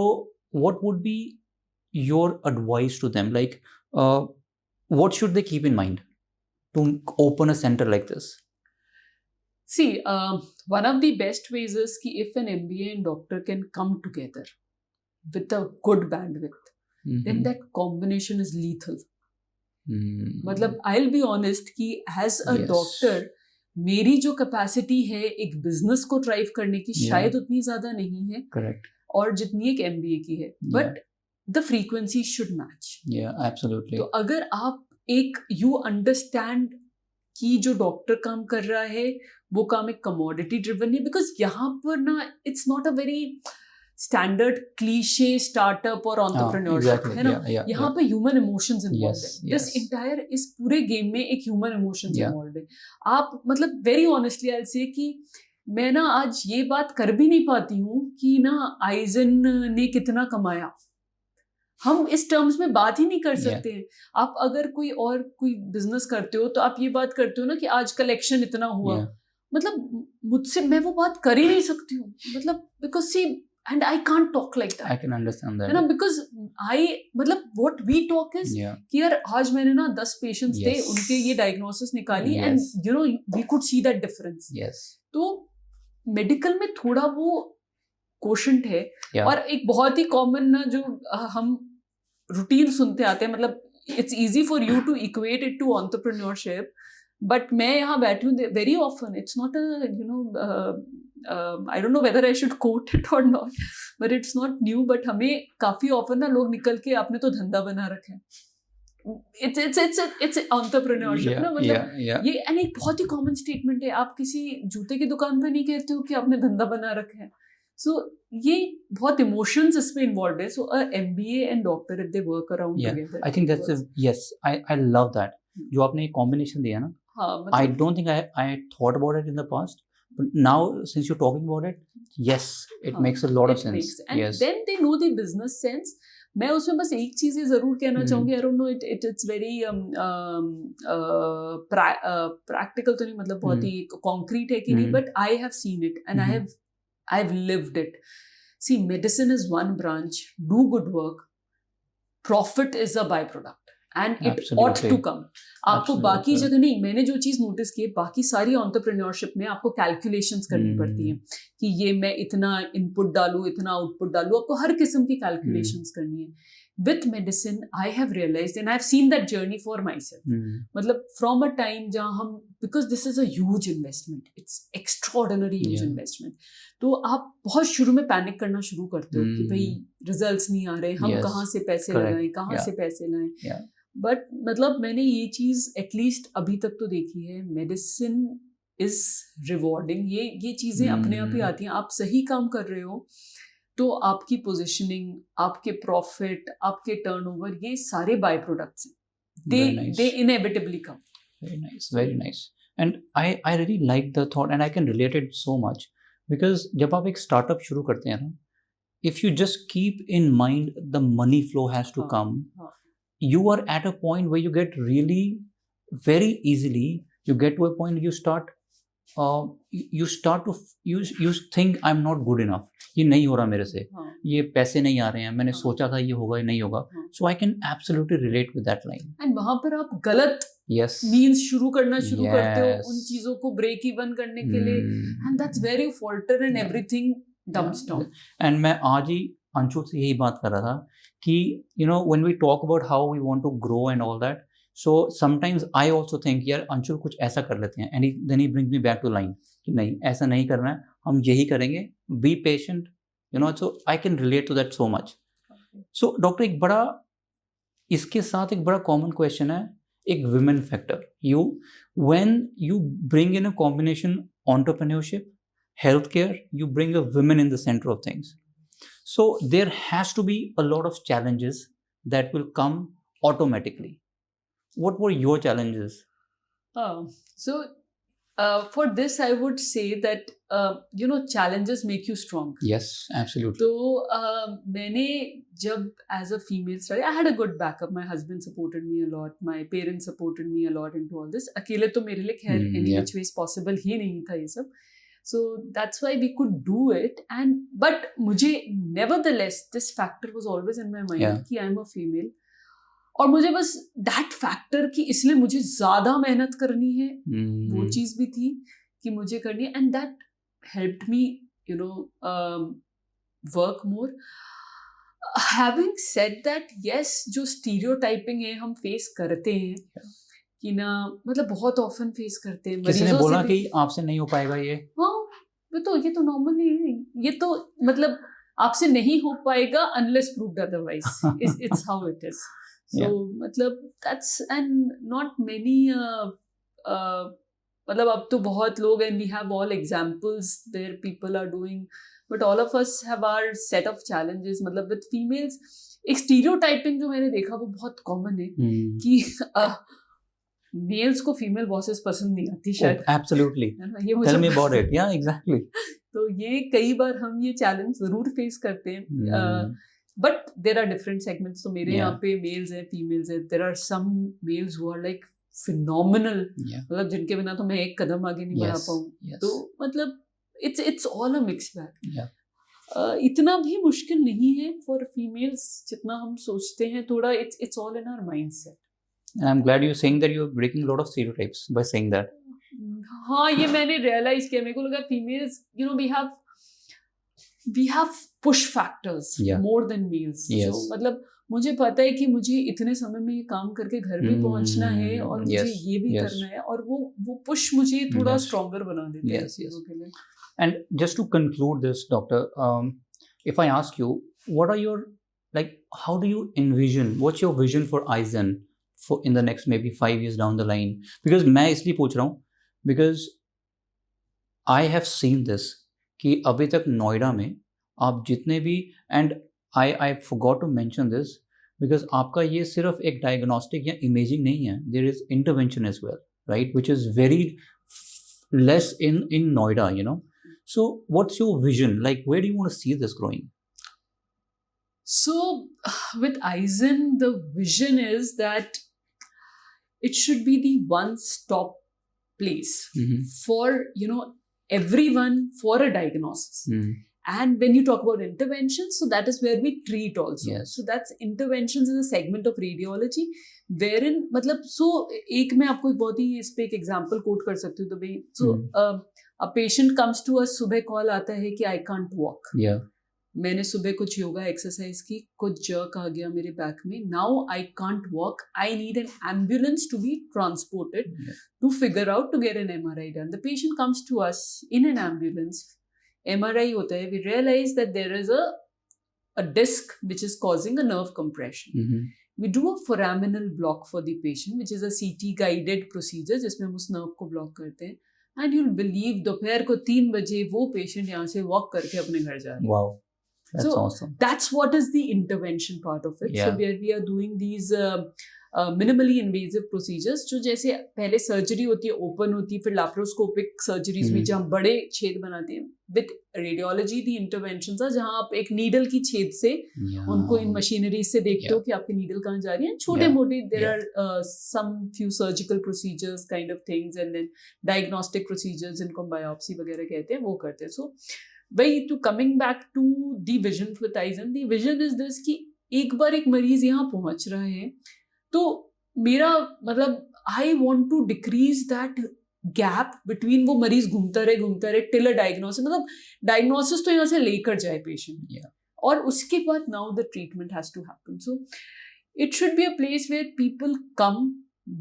what would be your advice to them? Like what should they keep in mind to open a center like this? See, one of the best ways is ki if an MBA and doctor can come together with a good bandwidth, then that combination is lethal. I'll be honest कि as a doctor, मेरी जो capacity है एक business को drive करने की शायद उतनी ज्यादा नहीं है, करेक्ट, और जितनी एक MBA की है, but the frequency should match. Absolutely. तो अगर आप एक यू अंडरस्टैंड कि जो डॉक्टर काम कर रहा है वो काम एक कमोडिटी ड्रिवन है, बिकॉज यहाँ पर ना it's not a very standard cliché startup और एंटरप्रेन्योरशिप है ना, यहाँ पे ह्यूमन इमोशंस इन्वॉल्व है. दिस इंटायर इस पूरे गेम में एक ह्यूमन इमोशंस इन्वॉल्व है. आप मतलब very honestly I will say कि मैं ना आज ये बात कर भी नहीं पाती हूँ कि ना आइजन ने कितना कमाया, हम इस टर्म्स में बात ही नहीं कर सकते हैं. आप अगर कोई बिजनेस करते हो तो आप ये बात करते हो ना कि आज कलेक्शन इतना हुआ, मतलब मुझसे मैं वो बात कर ही नहीं सकती हूँ, मतलब because see and I can't talk like that. I can understand that, है ना, बिकॉज आई मतलब व्हाट वी टॉक इज कि यार आज मैंने ना 10 पेशेंट्स थे, उनके ये डायग्नोसिस निकाली and you know we could see that difference. तो मेडिकल में थोड़ा वो कोशंट है. और एक बहुत ही कॉमन ना जो हम रूटीन सुनते आते हैं, मतलब it's easy for you to equate it to entrepreneurship, but मैं यहाँ बैठी हूँ very often, it's not a you know I don't know whether I should quote it और not, but it's not new, but हमें काफी often ना लोग निकल के आपने तो धंधा बना रखा है, इट्स एंटरप्रेन्योरशिप ना, मतलब ये एंड एक बहुत ही कॉमन स्टेटमेंट है. आप किसी जूते की दुकान पे नहीं कहते हो कि आपने धंधा बना रखा है. सो ये बहुत इमोशंस इसमें इन्वॉल्व है. सो MBA and doctor if they work around together, I think that's yes I love that जो आपने एक कॉम्बिनेशन दिया ना. I don't think I thought about it in the past, but now since you're talking about it, yes, it makes a lot of sense. And yes, then they know the business sense. मैं उसमें बस एक चीज़ ये ज़रूर कहना चाहूँगी, I don't know it's very practical तो नहीं, मतलब बहुत ही concrete है कि नहीं, but I have seen it and I've lived it. See, medicine is one branch, do good work, profit is a byproduct. And it ought to come. आपको बाकी जगह नहीं, मैंने जो चीज़ नोटिस की है, बाकी सारी एंटरप्रेन्योरशिप में आपको कैलकुलेशंस करनी पड़ती हैं कि ये मैं इतना इनपुट डालूँ, इतना आउटपुट डालूँ, आपको हर किस्म की कैलकुलेशंस करनी है. With medicine, I have realized and I've seen that journey for myself. मतलब from a time जहाँ हम, because this is a huge investment, it's extraordinary huge investment. तो आप बहुत शुरू में पैनिक करना शुरू करते हो कि भाई रिजल्ट्स नहीं आ रहे, हम कहाँ से पैसे लगाएं, कहाँ से पैसे लाएं. बट मतलब मैंने ये चीज़ एटलीस्ट अभी तक तो देखी है, मेडिसिन इज रिवॉर्डिंग. ये चीज़ें अपने आप ही आती हैं. आप सही काम कर रहे हो तो आपकी पोजीशनिंग, आपके प्रॉफिट, आपके टर्नओवर, ये सारे बाय प्रोडक्ट्स हैं. they inevitably come. Very nice. And I really like the thought and I can relate it so much because जब आप एक स्टार्टअप शुरू करते हैं ना, if you just keep in mind the money flow has to come, you are at a point where you get really very easily, you get to a point you start to you think I'm not good enough, ये नहीं हो रहा मेरे से, ये पैसे नहीं आ रहे हैं, मैंने सोचा था ये होगा, ये नहीं होगा. So I can absolutely relate with that line. And वहाँ पर आप गलत मीन्स शुरू करना शुरू करते हो उन चीजों को ब्रेक इवन करने के लिए, and that's where you falter and everything dumps down. And मैं आज ही अंशुल से यही बात कर रहा था कि you know when we talk about how we want to grow and all that, so sometimes I also think यार अंशुल कुछ ऐसा कर लेते हैं, and then he brings me back to line कि नहीं ऐसा नहीं करना है, हम यही करेंगे, be patient, you know. So I can relate to that so much. So doctor एक बड़ा इसके साथ एक बड़ा कॉमन क्वेश्चन है, एक women factor. When you bring in a combination entrepreneurship, healthcare, you bring a women in the center of things. So there has to be a lot of challenges that will come automatically. What were your challenges? So for this I would say that you know challenges make you strong. Yes, absolutely. तो मैंने जब as a female study, I had a good backup. My husband supported me a lot. My parents supported me a lot into all this. अकेले तो मेरे लिए खैर any which ways possible ही नहीं था ये सब. So that's why we could do it. And but मुझे nevertheless this factor was always in my mind कि I'm a female. और मुझे बस that factor कि इसलिए मुझे ज़्यादा मेहनत करनी है, वो चीज़ भी थी कि मुझे करनी है, and that helped me, you know, work more. Having said that, yes, जो stereotyping है हम face करते हैं कि ना, मतलब बहुत ऑफन फेस करते हैं. किसी ने बोला कि आपसे नहीं हो पाएगा ये? हाँ, ये तो नॉर्मल है, ये तो मतलब आपसे नहीं हो पाएगा unless proved otherwise. It's how it is. So मतलब that's and not many मतलब अब तो बहुत लोग and we have all examples where people are doing, but all of us have our set of challenges. मतलब with females एक stereotyping जो मैंने देखा वो बहुत common है कि मेल्स को फीमेल बॉसेस पसंद नहीं आती शायद. Absolutely. ये Tell me about it. Yeah, exactly. तो ये कई बार हम ये चैलेंज जरूर फेस करते हैं. But there are different segments. तो मेरे यहाँ पे मेल्स हैं, फीमेल्स हैं. There are some males who are like phenomenal. मतलब जिनके बिना तो मैं एक कदम आगे नहीं बढ़ा पाऊँ. तो मतलब it's all a mix bag. इतना भी मुश्किल नहीं है फॉर फीमेल्स जितना हम सोचते हैं. थोड़ा it's all in our mindset. And I'm glad you're saying that you're breaking a lot of stereotypes by saying that. हाँ, ये मैंने realize किया. मेरे को लगा females, you know, we have push factors more than males. Yes. So मतलब मुझे पता है कि मुझे इतने समय में ये काम करके घर भी पहुंचना है और मुझे ये भी करना है, और वो push मुझे थोड़ा stronger बना देते हैं चीजों के लिए. And just to conclude this, doctor, if I ask you, what are your, like, how do you envision? What's your vision for Aizen? For in the next maybe 5 years down the line? Because मैं इसलिए पूछ रहा हूँ because I have seen this कि अभी तक नोएडा में आप जितने भी, and I forgot to mention this because आपका ये सिर्फ एक diagnostic या imaging नहीं है. There is intervention as well, right? Which is very less in Noida, you know. So what's your vision? Like, where do you want to see this growing? So with Aizen, the vision is that it should be the one-stop place for, you know, everyone for a diagnosis. And when you talk about interventions, so that is where we treat also. Yes. So that's interventions is a segment of radiology wherein मतलब so एक मैं आपको बहुत ही इस पे एक example quote कर सकती हूँ. तो भाई so a patient comes to us, सुबह call आता है कि I can't walk. Yeah. मैंने सुबह कुछ योगा एक्सरसाइज की, कुछ जर्क आ गया मेरे बैक में. Now I can't walk. I need an ambulance to be transported to figure out to get an MRI done. The patient comes to us in an ambulance. MRI होता है. We realize that there is a disc which is causing a nerve compression. We do a foraminal block for the patient which is a CT guided procedure जिसमें हम उस nerve को block करते हैं. And you will believe दोपहर को 3 बजे वो पेशेंट यहाँ से वॉक करके अपने घर जा रहे हैं. Wow. That's so awesome. That's what is the intervention part of it. Yeah. So where we are doing these minimally invasive procedures, जो जैसे पहले सर्जरी होती है, ओपन होती है, फिर लैप्रोस्कोपिक सर्जरीज में जहाँ बड़े छेद बनाते हैं. विद रेडियोलॉजी दी इंटरवेंशंस है जहाँ आप एक नीडल की छेद से उनको इन मशीनरी से देखते हो कि आपकी नीडल कहाँ जा रही है. छोटे मोटे there are some few surgical procedures kind of things and then diagnostic procedures जिनको बायोप्सी वगैरह कहते हैं, वो करते हैं. सो भाई to coming back to the vision with आइजन, दी विजन इज दिस कि एक बार एक मरीज यहाँ पहुंच रहा है तो मेरा मतलब I want to decrease that gap between. वो मरीज घूमता रहे टिल अ डायग्नोसिस. मतलब डायग्नोसिस तो यहाँ से लेकर जाए पेशेंट और उसके बाद now the treatment has to happen. So it should be a place where people come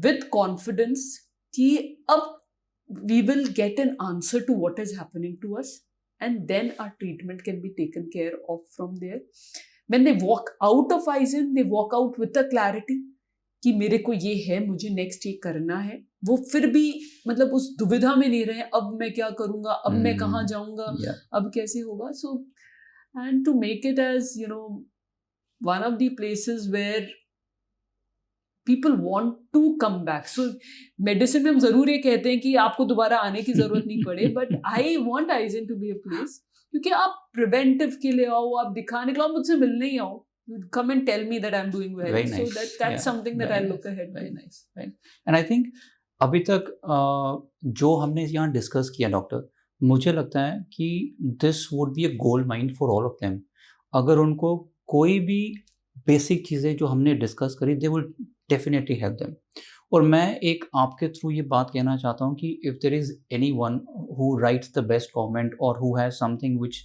with confidence कि अब we will get an answer to what is happening to us. And then our treatment can be taken care of from there. When they walk out of Aizen, they walk out with a clarity कि मेरे को ये है, मुझे next ये करना है. वो फिर भी मतलब उस दुविधा में नहीं रहे, अब मैं क्या करूँगा, अब मैं कहाँ जाऊँगा, अब कैसे होगा. So and to make it as, you know, one of the places where people want to come back. So medicine में हम जरूर ये कहते हैं कि आपको दोबारा आने की जरूरत नहीं पड़े, but I want Aizen to be a place क्योंकि आप preventive के लिए आओ, आप दिखाने के लिए, आप मुझसे मिलने ही आओ. You come and tell me that I'm doing well. Very nice. So that's something that I look ahead to. Very nice. Right. And I think अभी तक जो हमने यहाँ डिस्कस किया डॉक्टर, मुझे लगता है कि this would be a gold mine for all of them. अगर उनको कोई भी बेसिक चीज़ें जो हमने डिस्कस करी, they will definitely help them. और मैं एक आपके थ्रू ये बात कहना चाहता हूँ कि if there is anyone who writes the best comment or who has something which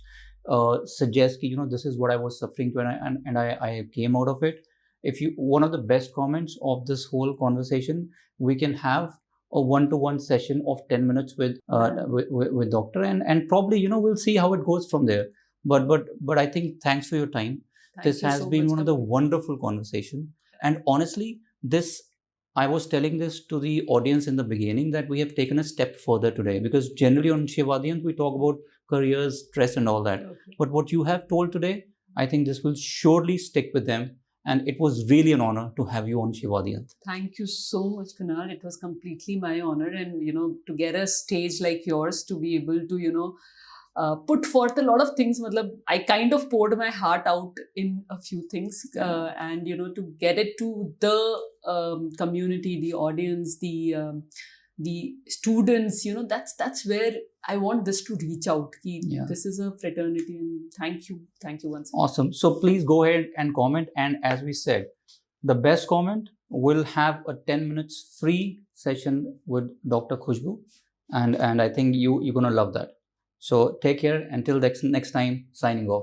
suggests कि you know this is what I was suffering to and I came out of it, if you one of the best comments of this whole conversation, we can have a one-to-one session of 10 minutes with doctor and probably you know we'll see how it goes from there. But I think thanks for your time. This has been one of the wonderful conversation. And honestly, this, I was telling this to the audience in the beginning, that we have taken a step further today, because generally on Shivadians we talk about careers, stress and all that. Okay. But what you have told today, I think this will surely stick with them. And it was really an honor to have you on Shivadians. Thank you so much, Kunal. It was completely my honor. And, to get a stage like yours, to be able to, put forth a lot of things. I kind of poured my heart out in a few things, and to get it to the community, the audience, the students. That's where I want this to reach out. Yeah. This is a fraternity, and thank you once again. Awesome. So please go ahead and comment. And as we said, the best comment will have a 10 minutes free session with Dr. Khushbu, and I think you're gonna love that. So take care. Until next time, signing off.